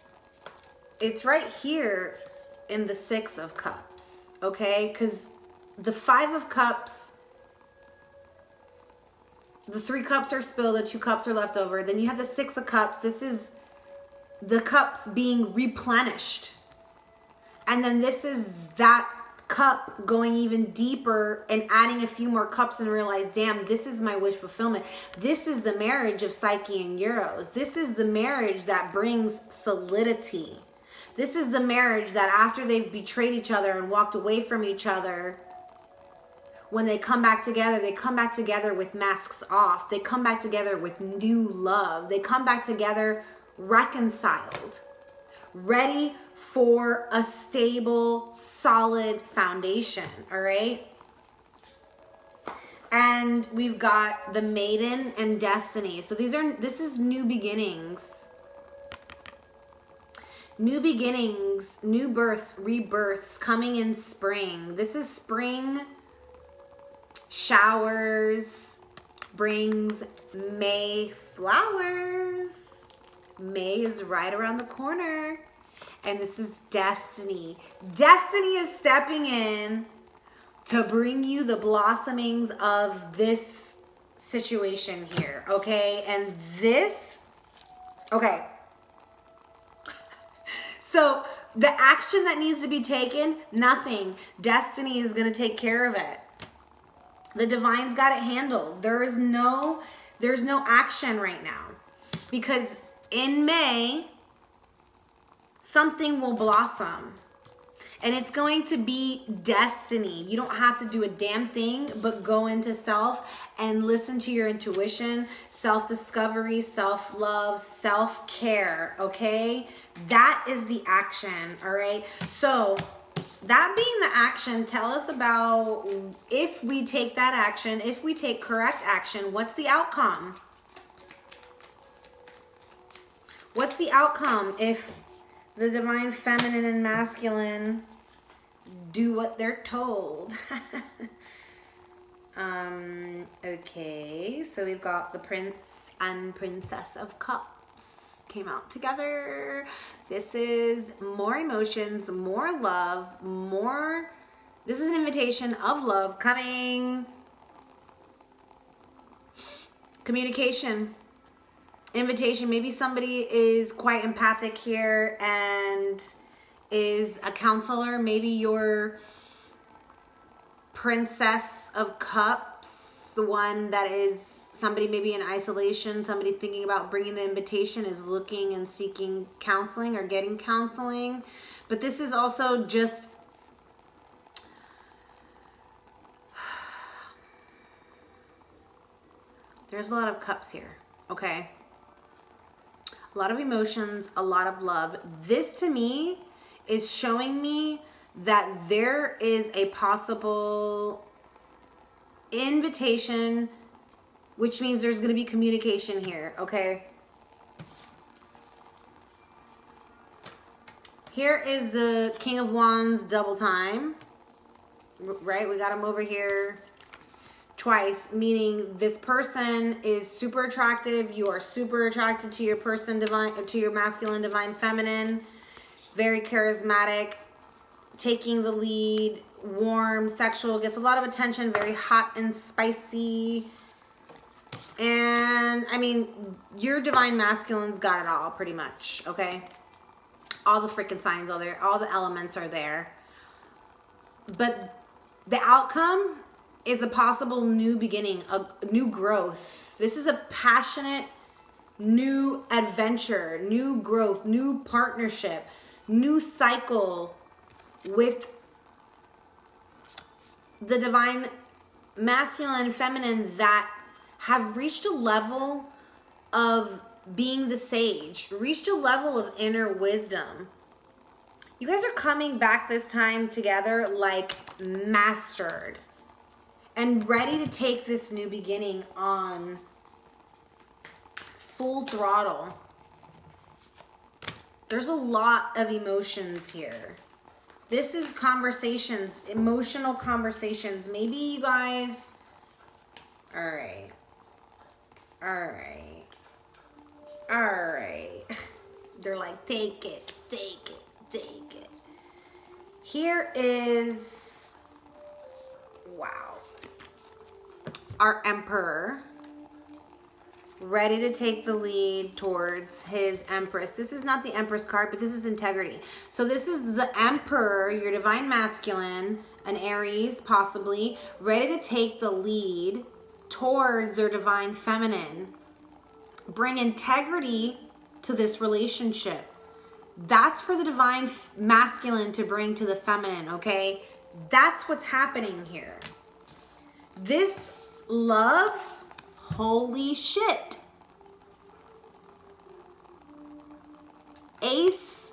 It's right here in the 6 of Cups, okay? Because the 5 of Cups, the 3 cups are spilled, the 2 cups are left over. Then you have the 6 of Cups. This is the cups being replenished. And then this is that cup going even deeper and adding a few more cups and realize, damn, this is my wish fulfillment. This is the marriage of Psyche and Euros. This is the marriage that brings solidity. This is the marriage that after they've betrayed each other and walked away from each other, when they come back together with masks off. They come back together with new love. They come back together reconciled, ready for a stable, solid foundation, all right? And we've got the Maiden and Destiny. So this is new beginnings. New beginnings, new births, rebirths coming in spring. This is spring. Showers brings May flowers. May is right around the corner. And this is Destiny. Destiny is stepping in to bring you the blossomings of this situation here, okay? And this, okay. So the action that needs to be taken, nothing. Destiny is going to take care of it. The divine's got it handled. There's no action right now, because in May, something will blossom, and it's going to be destiny. You don't have to do a damn thing but go into self and listen to your intuition, self-discovery, self-love, self-care, okay? That is the action, all right? So that being the action, tell us about, if we take that action, if we take correct action, what's the outcome? What's the outcome if the divine feminine and masculine do what they're told? Okay, so we've got the Prince and Princess of Cups came out together. This is more emotions, more love, more. This is an invitation of love coming. Communication. Invitation. Maybe somebody is quite empathic here and is a counselor. Maybe your Princess of Cups, the one that is somebody maybe in isolation, somebody thinking about bringing the invitation, is looking and seeking counseling or getting counseling. But this is also just there's a lot of cups here, okay? A lot of emotions, a lot of love. This to me is showing me that there is a possible invitation, which means there's going to be communication here, okay? Here is the King of Wands double time, right? We got him over here twice, meaning this person is super attractive. You are super attracted to your person, divine, to your masculine, divine, feminine, very charismatic, taking the lead, warm, sexual, gets a lot of attention, very hot and spicy. And I mean, your divine masculine's got it all pretty much, okay? All the freaking signs are there, all the elements are there. But the outcome is a possible new beginning, a new growth. This is a passionate new adventure, new growth, new partnership, new cycle with the divine masculine and feminine that have reached a level of being the sage, reached a level of inner wisdom. You guys are coming back this time together like mastered and ready to take this new beginning on full throttle. There's a lot of emotions here. This is conversations, emotional conversations. Maybe you guys, all right. They're like, take it. Here is, wow, our Emperor, ready to take the lead towards his Empress. This is not the Empress card, but this is integrity. So this is the Emperor, your divine masculine, an Aries possibly, ready to take the lead towards their divine feminine. Bring integrity to this relationship. That's for the divine masculine to bring to the feminine, okay? That's what's happening here. This love, holy shit. Ace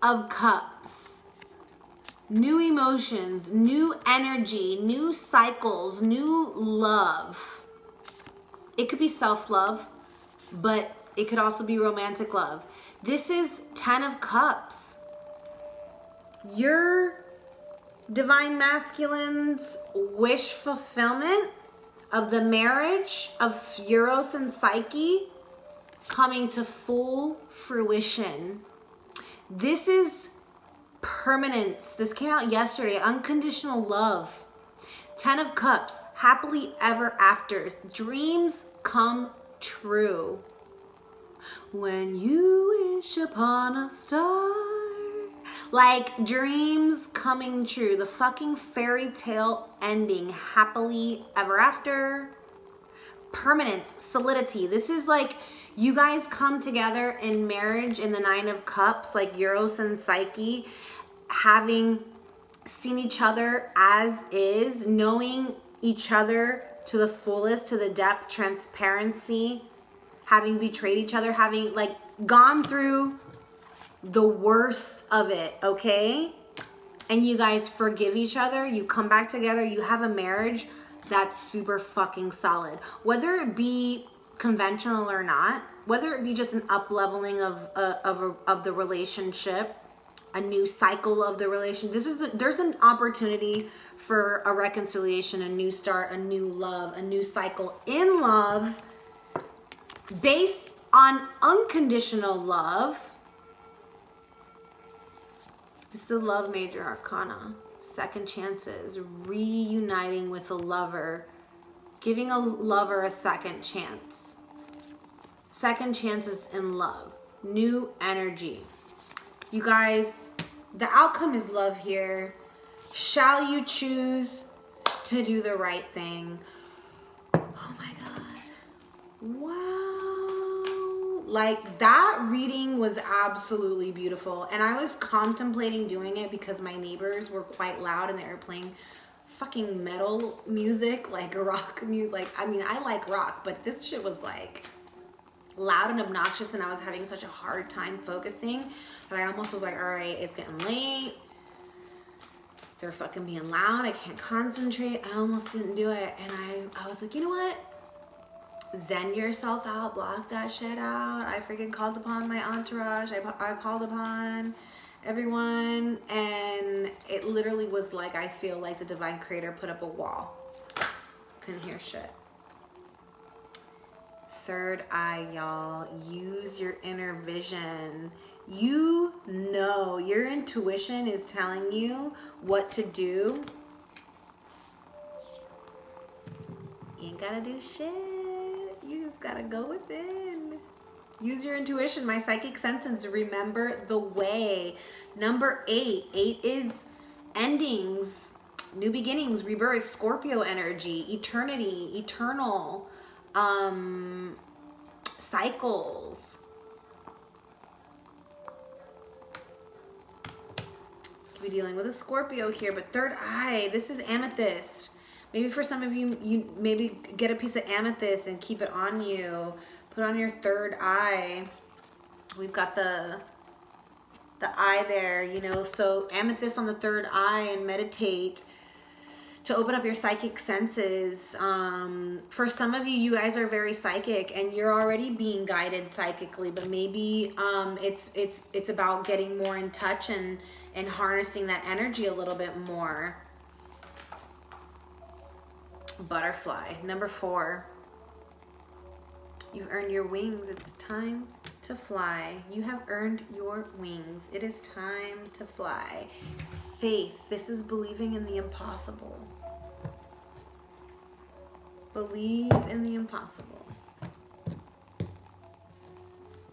of Cups. New emotions, new energy, new cycles, new love. It could be self-love, but it could also be romantic love. This is 10 of Cups. Your divine masculine's wish fulfillment of the marriage of Eros and Psyche coming to full fruition. This is permanence. This came out yesterday. Unconditional love. 10 of Cups. Happily ever afters. Dreams come true. When you wish upon a star. Like dreams coming true. The fucking fairy tale ending. Happily ever after. Permanence, solidity. This is like you guys come together in marriage in the 9 of Cups, like Eros and Psyche, having seen each other as is, knowing each other to the fullest, to the depth, transparency, having betrayed each other, having like gone through the worst of it, okay? And you guys forgive each other, you come back together, you have a marriage that's super fucking solid. Whether it be conventional or not, whether it be just an up-leveling of the relationship, a new cycle of the relationship, there's an opportunity for a reconciliation, a new start, a new love, a new cycle in love based on unconditional love. This is the Love Major Arcana. Second chances, reuniting with a lover, giving a lover a second chance. Second chances in love, new energy. You guys, the outcome is love here. Shall you choose to do the right thing? Oh my God. Wow. Like that reading was absolutely beautiful. And I was contemplating doing it because my neighbors were quite loud and they were playing fucking metal music, like rock music. Like, I mean, I like rock, but this shit was like loud and obnoxious and I was having such a hard time focusing that I almost was like, all right, it's getting late. They're fucking being loud. I can't concentrate. I almost didn't do it. And I was like, you know what? Zen yourself out, block that shit out. I freaking called upon my entourage. I called upon everyone, and it literally was like, I feel like the divine creator put up a wall. Couldn't hear shit. Third eye, y'all. Use your inner vision. You know, your intuition is telling you what to do. You ain't gotta do shit. You just gotta go within. Use your intuition. My psychic senses, remember the way. Number 8. 8 is endings, new beginnings, rebirth, Scorpio energy, eternity, eternal, cycles. Could be dealing with a Scorpio here, but third eye, this is amethyst. Maybe for some of you, you maybe get a piece of amethyst and keep it on you. Put on your third eye. We've got the eye there, you know, so amethyst on the third eye, and meditate to open up your psychic senses. For some of you, you guys are very psychic and you're already being guided psychically, but maybe it's about getting more in touch and harnessing that energy a little bit more. Butterfly, number 4. You've earned your wings. It's time to fly. You have earned your wings. It is time to fly. Faith. This is believing in the impossible. Believe in the impossible.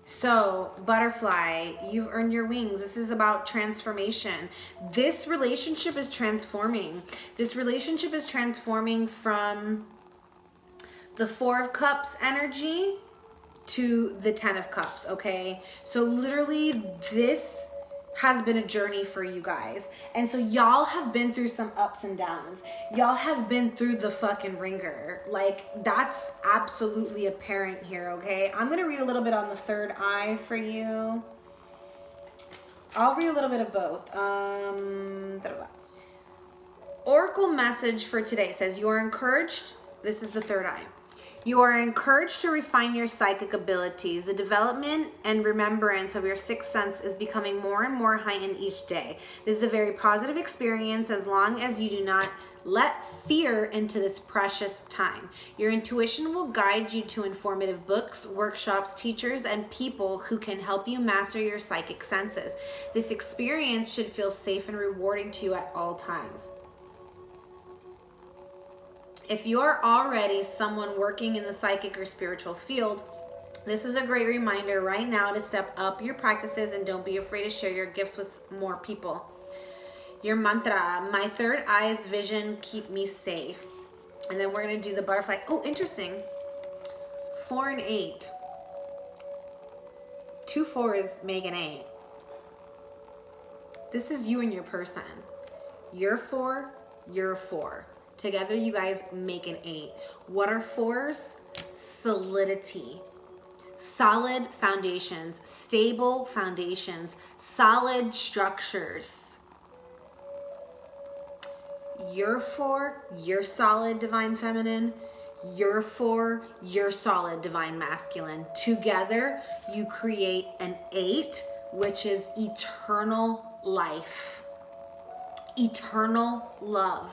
So, butterfly, you've earned your wings. This is about transformation. This relationship is transforming. This relationship is transforming from the 4 of Cups energy to the 10 of Cups, okay? So literally this has been a journey for you guys. And so y'all have been through some ups and downs. Y'all have been through the fucking ringer. Like, that's absolutely apparent here, okay? I'm gonna read a little bit on the third eye for you. I'll read a little bit of both. Oracle message for today says, you are encouraged. This is the third eye. You are encouraged to refine your psychic abilities. The development and remembrance of your sixth sense is becoming more and more heightened each day. This is a very positive experience as long as you do not let fear into this precious time. Your intuition will guide you to informative books, workshops, teachers, and people who can help you master your psychic senses. This experience should feel safe and rewarding to you at all times. If you are already someone working in the psychic or spiritual field, this is a great reminder right now to step up your practices and don't be afraid to share your gifts with more people. Your mantra, my third eye's vision, keep me safe. And then we're going to do the butterfly. Oh, interesting. 4 and 8. 2 4s make an 8. This is you and your person. You're 4, you're 4. Together, you guys make an 8. What are 4s? Solidity. Solid foundations, stable foundations, solid structures. You're 4, you're solid, divine feminine. You're 4, you're solid, divine masculine. Together, you create an 8, which is eternal life, eternal love.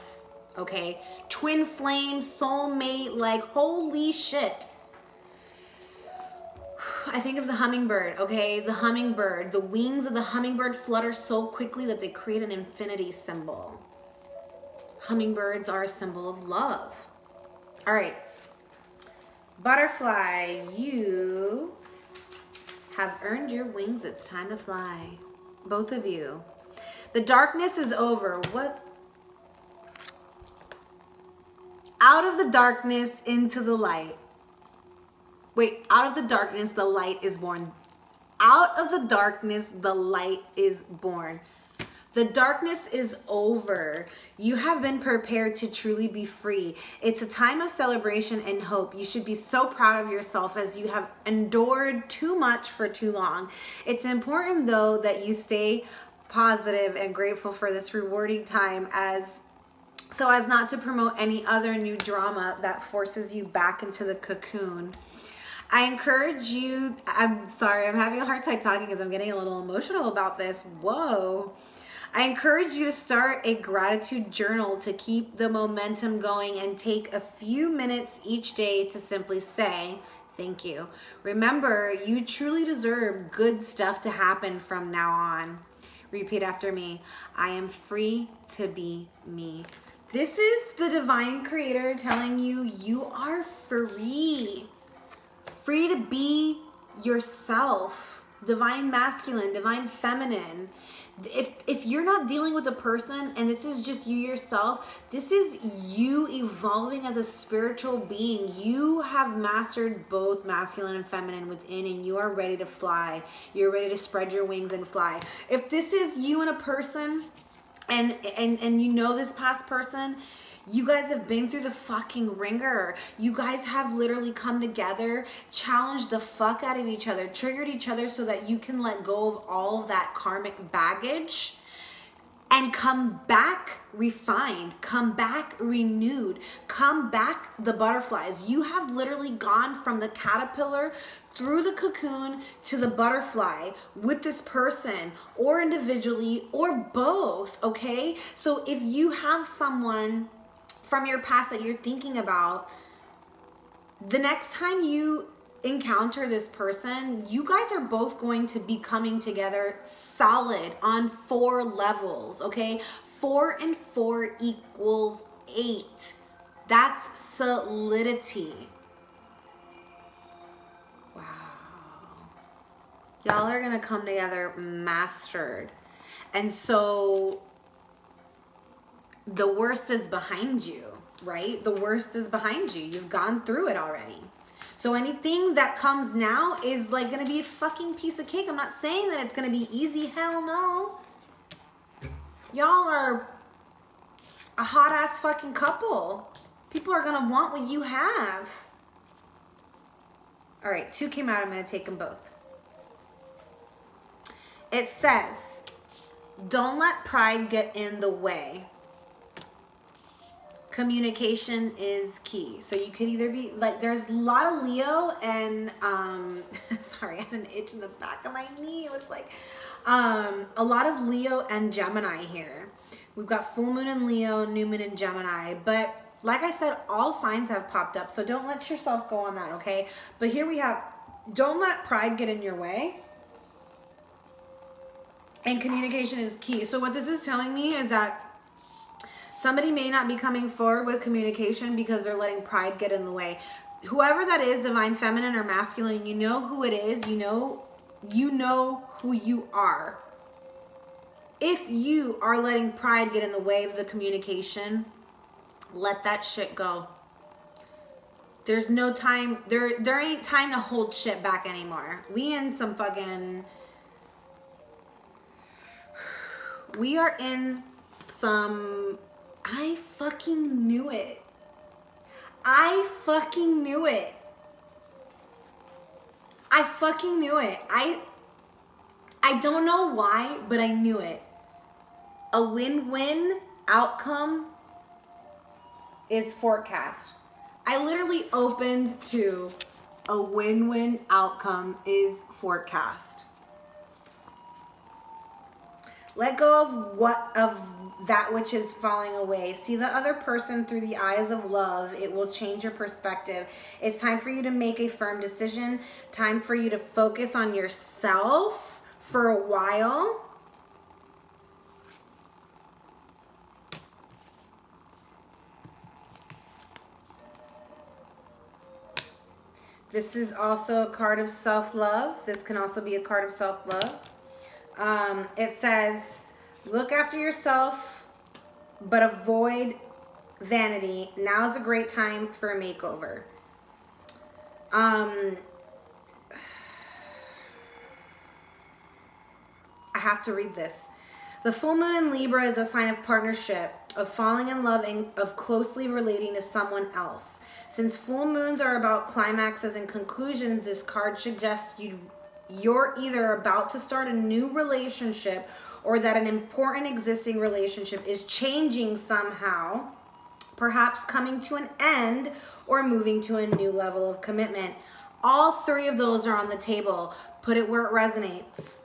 Okay, twin flame, soulmate, like holy shit. I think of the hummingbird, okay? The hummingbird, the wings of the hummingbird flutter so quickly that they create an infinity symbol. Hummingbirds are a symbol of love. All right, butterfly, you have earned your wings. It's time to fly. Both of you. The darkness is over. What? Out of the darkness into the light. Wait, out of the darkness, the light is born. Out of the darkness, the light is born. The darkness is over. You have been prepared to truly be free. It's a time of celebration and hope. You should be so proud of yourself as you have endured too much for too long. It's important, though, that you stay positive and grateful for this rewarding time so as not to promote any other new drama that forces you back into the cocoon. I encourage you, I'm sorry, I'm having a hard time talking because I'm getting a little emotional about this. Whoa. I encourage you to start a gratitude journal to keep the momentum going and take a few minutes each day to simply say, Thank you. Remember, you truly deserve good stuff to happen from now on. Repeat after me. I am free to be me. This is the divine creator telling you, you are free. Free to be yourself. Divine masculine, divine feminine. If you're not dealing with a person and this is just you yourself, this is you evolving as a spiritual being. You have mastered both masculine and feminine within, and you are ready to fly. You're ready to spread your wings and fly. If this is you and a person and you know this past person, you guys have been through the fucking ringer. You guys have literally come together, challenged the fuck out of each other, triggered each other so that you can let go of all of that karmic baggage and come back refined, come back renewed, come back the butterflies. You have literally gone from the caterpillar through the cocoon to the butterfly with this person, or individually, or both, okay? So if you have someone from your past that you're thinking about, the next time you encounter this person, you guys are both going to be coming together solid on 4 levels, okay? 4 and 4 equals 8. That's solidity. Wow. Y'all are gonna come together mastered. And so the worst is behind you, right? The worst is behind you. You've gone through it already. So anything that comes now is like gonna be a fucking piece of cake. I'm not saying that it's gonna be easy. Hell no. Y'all are a hot ass fucking couple. People are gonna want what you have. All right, 2 came out. I'm gonna take them both. It says, don't let pride get in the way. Communication is key. So you could either be like, there's a lot of Leo and sorry, I had an itch in the back of my knee. It was like a lot of Leo and Gemini here. We've got full moon in Leo, new moon in Gemini, but like I said, all signs have popped up, so don't let yourself go on that, okay? But here we have, don't let pride get in your way, and communication is key. So what this is telling me is that somebody may not be coming forward with communication because they're letting pride get in the way. Whoever that is, divine feminine or masculine, you know who it is. You know who you are. If you are letting pride get in the way of the communication, let that shit go. There's no time. There ain't time to hold shit back anymore. We in some fucking... We are in some... I fucking knew it. I fucking knew it. I fucking knew it. I don't know why, but I knew it. A win-win outcome is forecast. I literally opened to a win-win outcome is forecast. Let go of that which is falling away. See the other person through the eyes of love. It will change your perspective. It's time for you to make a firm decision. Time for you to focus on yourself for a while. This is also a card of self-love. This can also be a card of self-love. It says, look after yourself, but avoid vanity. Now is a great time for a makeover. I have to read this. The full moon in Libra is a sign of partnership, of falling in love, and of closely relating to someone else. Since full moons are about climaxes and conclusions, this card suggests you're either about to start a new relationship or that an important existing relationship is changing somehow, perhaps coming to an end or moving to a new level of commitment. All 3 of those are on the table. Put it where it resonates.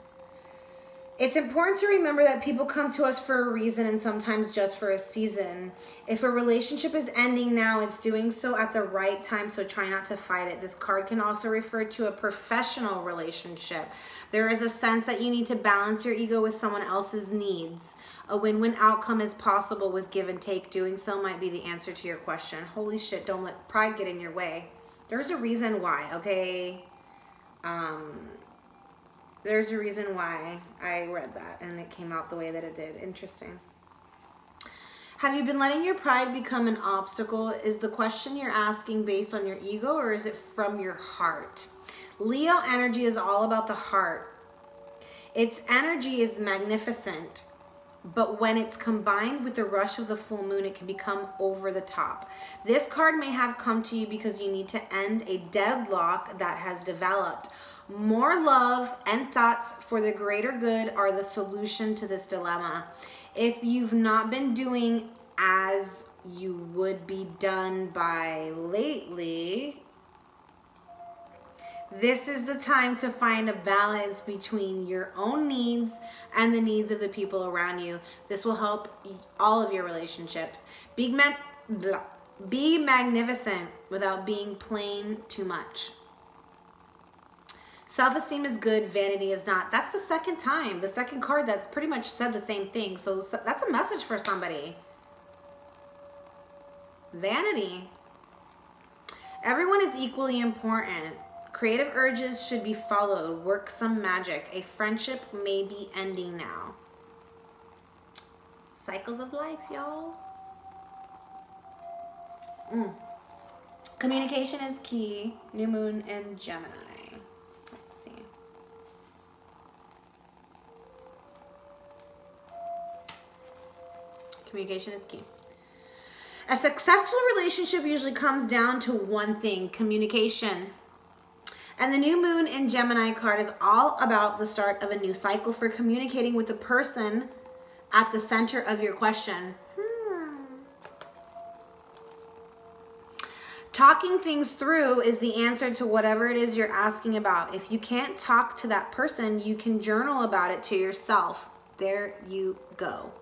It's important to remember that people come to us for a reason and sometimes just for a season. If a relationship is ending now, it's doing so at the right time, so try not to fight it. This card can also refer to a professional relationship. There is a sense that you need to balance your ego with someone else's needs. A win-win outcome is possible with give and take. Doing so might be the answer to your question. Holy shit, don't let pride get in your way. There's a reason why, okay? There's a reason why I read that and it came out the way that it did. Interesting. Have you been letting your pride become an obstacle? Is the question you're asking based on your ego, or is it from your heart? Leo energy is all about the heart. Its energy is magnificent, but when it's combined with the rush of the full moon, it can become over the top. This card may have come to you because you need to end a deadlock that has developed. More love and thoughts for the greater good are the solution to this dilemma. If you've not been doing as you would be done by lately, this is the time to find a balance between your own needs and the needs of the people around you. This will help all of your relationships. Be magnificent without being plain too much. Self-esteem is good, vanity is not. That's the second time, the second card that's pretty much said the same thing. So that's a message for somebody. Vanity. Everyone is equally important. Creative urges should be followed. Work some magic. A friendship may be ending now. Cycles of life, y'all. Communication is key. New moon in Gemini. Let's see. Communication is key. A successful relationship usually comes down to one thing: communication. And the new moon in Gemini card is all about the start of a new cycle for communicating with the person at the center of your question. Talking things through is the answer to whatever it is you're asking about. If you can't talk to that person, you can journal about it to yourself. There you go.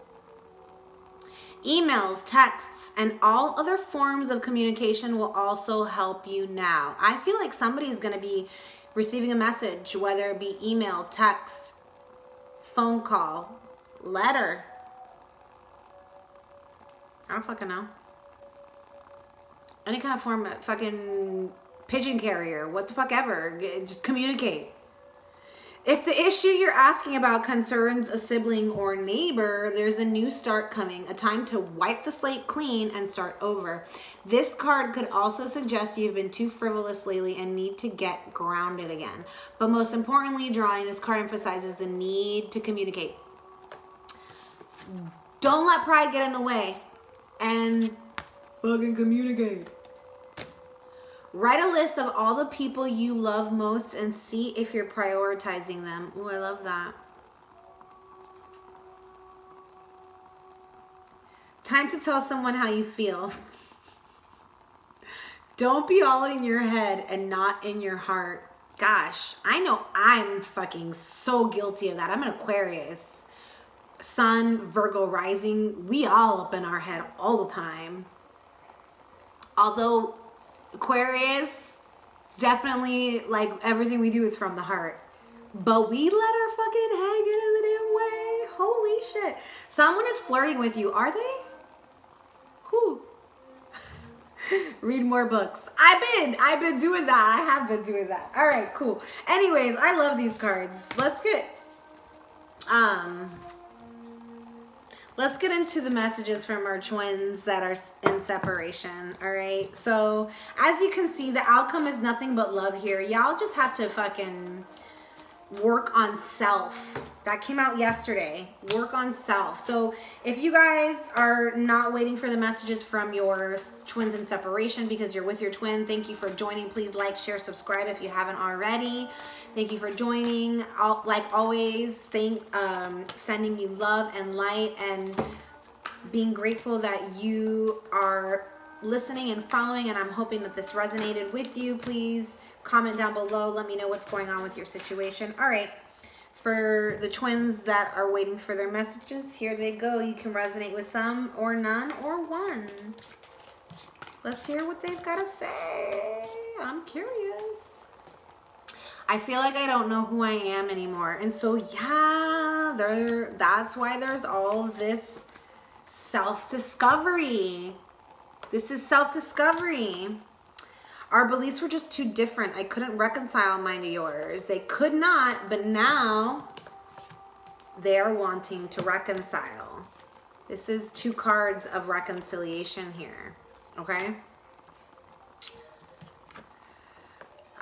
Emails, texts, and all other forms of communication will also help you now. I feel like somebody's going to be receiving a message, whether it be email, text, phone call, letter. I don't fucking know. Any kind of form of fucking pigeon carrier, what the fuck ever. Just communicate. If the issue you're asking about concerns a sibling or neighbor, there's a new start coming, a time to wipe the slate clean and start over. This card could also suggest you've been too frivolous lately and need to get grounded again. But most importantly, drawing this card emphasizes the need to communicate. Don't let pride get in the way and fucking communicate. Write a list of all the people you love most and see if you're prioritizing them. Oh, I love that. Time to tell someone how you feel. Don't be all in your head and not in your heart. Gosh, I know I'm fucking so guilty of that. I'm an Aquarius. Sun, Virgo rising. We all up in our head all the time. Although Aquarius, definitely like everything we do is from the heart. But we let our fucking head get in the damn way. Holy shit. Someone is flirting with you. Are they? Who? Read more books. I've been doing that. I have been doing that. All right, cool. Anyways, I love these cards. Let's get into the messages from our twins that are in separation, all right? So, as you can see, the outcome is nothing but love here. Y'all just have to fucking work on self. That came out yesterday. Work on self. So, if you guys are not waiting for the messages from your twins in separation because you're with your twin, thank you for joining. Please like, share, subscribe if you haven't already. Thank you for joining. Like always, sending you love and light and being grateful that you are listening and following, and I'm hoping that this resonated with you. Please comment down below. Let me know what's going on with your situation. All right. For the twins that are waiting for their messages, here they go. You can resonate with some or none or one. Let's hear what they've got to say. I'm curious. I feel like I don't know who I am anymore. And so, yeah, that's why there's all this self-discovery. This is self-discovery. Our beliefs were just too different. I couldn't reconcile mine to yours. They could not, but now they're wanting to reconcile. This is 2 cards of reconciliation here, okay?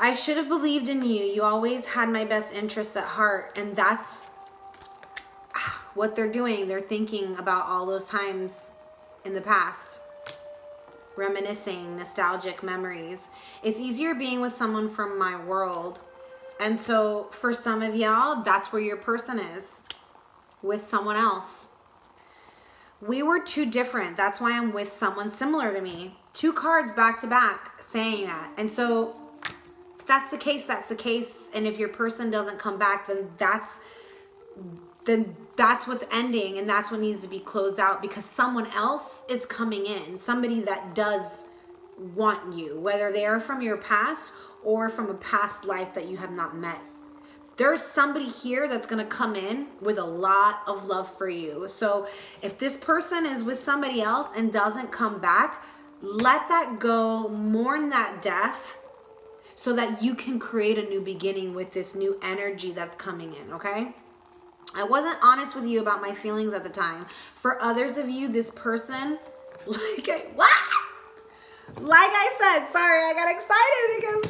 I should have believed in you. You always had my best interests at heart, and that's what they're doing. They're thinking about all those times in the past. Reminiscing, nostalgic memories. It's easier being with someone from my world. And so for some of y'all, that's where your person is, with someone else. We were too different. That's why I'm with someone similar to me. 2 cards back to back saying that. And so if that's the case, that's the case. And if your person doesn't come back, then that's what's ending, and that's what needs to be closed out, because someone else is coming in, somebody that does want you, whether they are from your past or from a past life that you have not met. There's somebody here that's going to come in with a lot of love for you. So if this person is with somebody else and doesn't come back, let that go, mourn that death, so that you can create a new beginning with this new energy that's coming in, okay? I wasn't honest with you about my feelings at the time. For others of you, this person, like I said, sorry, I got excited because,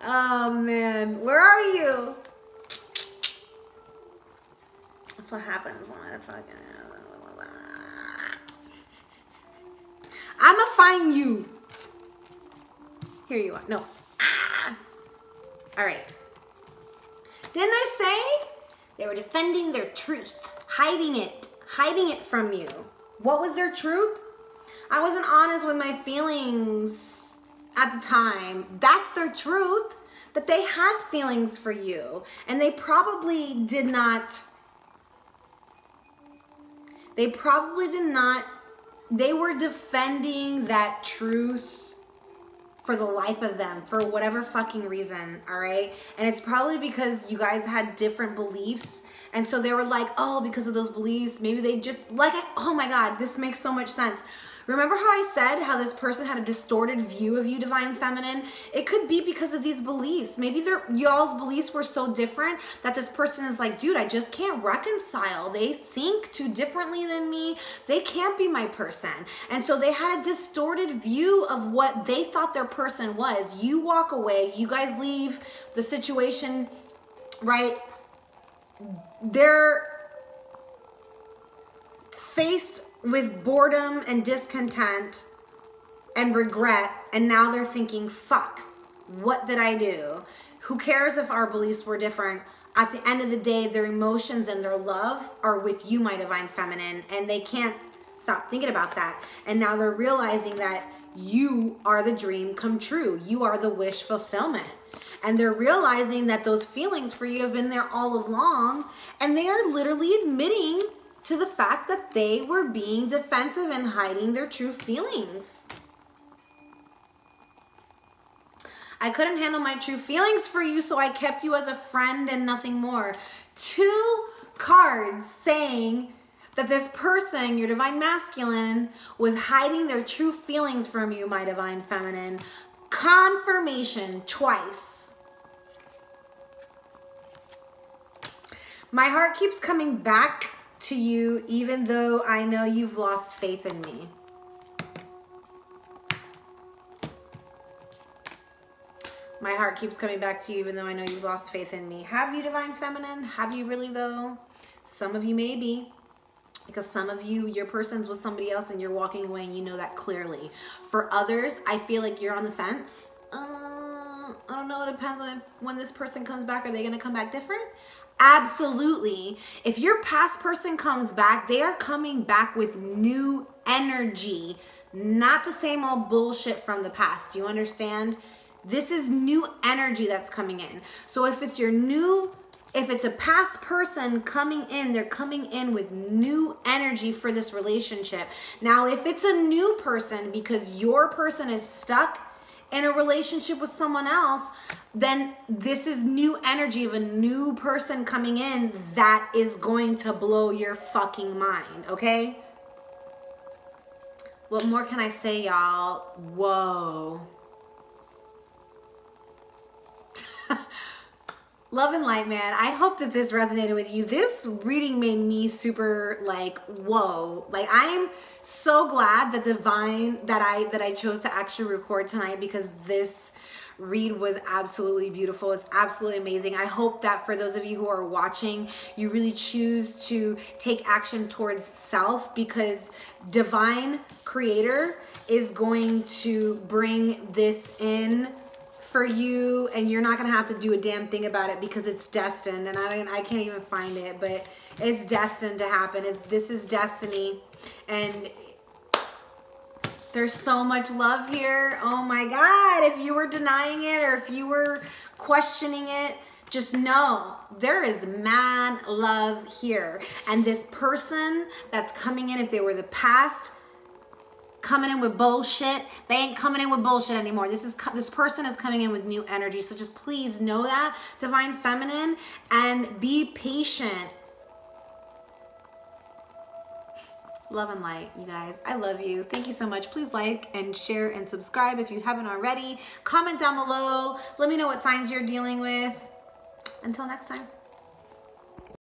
oh man, where are you? That's what happens when I fucking, I'ma find you. Here you are, no. All right. Didn't I say they were defending their truth, hiding it from you? What was their truth? I wasn't honest with my feelings at the time. That's their truth, that they had feelings for you, and they probably did not. They were defending that truth for the life of them, for whatever fucking reason, all right? And it's probably because you guys had different beliefs, and so they were like, oh, because of those beliefs, maybe they just, like, oh my God, this makes so much sense. Remember how I said how this person had a distorted view of you, Divine Feminine? It could be because of these beliefs. Maybe y'all's beliefs were so different that this person is like, dude, I just can't reconcile. They think too differently than me. They can't be my person. And so they had a distorted view of what they thought their person was. You walk away, you guys leave the situation, right? They're faced with boredom and discontent and regret, and now they're thinking, fuck, what did I do? Who cares if our beliefs were different? At the end of the day, their emotions and their love are with you, my Divine Feminine, and they can't stop thinking about that. And now they're realizing that you are the dream come true. You are the wish fulfillment. And they're realizing that those feelings for you have been there all along, and they are literally admitting to the fact that they were being defensive and hiding their true feelings. I couldn't handle my true feelings for you, so I kept you as a friend and nothing more. 2 cards saying that this person, your Divine Masculine, was hiding their true feelings from you, my Divine Feminine. Confirmation twice. My heart keeps coming back to you, even though I know you've lost faith in me. My heart keeps coming back to you, even though I know you've lost faith in me. Have you, Divine Feminine? Have you really, though? Some of you maybe, because some of you, your person's with somebody else and you're walking away and you know that clearly. For others, I feel like you're on the fence. I don't know. It depends on when this person comes back. Are they going to come back different? Absolutely. If your past person comes back, they are coming back with new energy, not the same old bullshit from the past. You understand? This is new energy that's coming in. So if it's if it's a past person coming in, they're coming in with new energy for this relationship. Now, if it's a new person because your person is stuck in a relationship with someone else, then this is new energy of a new person coming in that is going to blow your fucking mind, okay? What more can I say, y'all? Whoa. Love and light, man. I hope that this resonated with you. This reading made me super like, whoa. Like, I am so glad that that I chose to actually record tonight, because this read was absolutely beautiful. It's absolutely amazing. I hope that for those of you who are watching, you really choose to take action towards self, because divine creator is going to bring this in for you, and you're not gonna have to do a damn thing about it, because it's destined. And I can't even find it, but it's destined to happen. This is destiny, and there's so much love here. Oh my God, if you were denying it or if you were questioning it, just know there is mad love here. And this person that's coming in, if they were the past coming in with bullshit, they ain't coming in with bullshit anymore. This person is coming in with new energy. So just please know that, Divine Feminine, and be patient. Love and light, you guys. I love you. Thank you so much. Please like and share and subscribe if you haven't already. Comment down below. Let me know what signs you're dealing with. Until next time.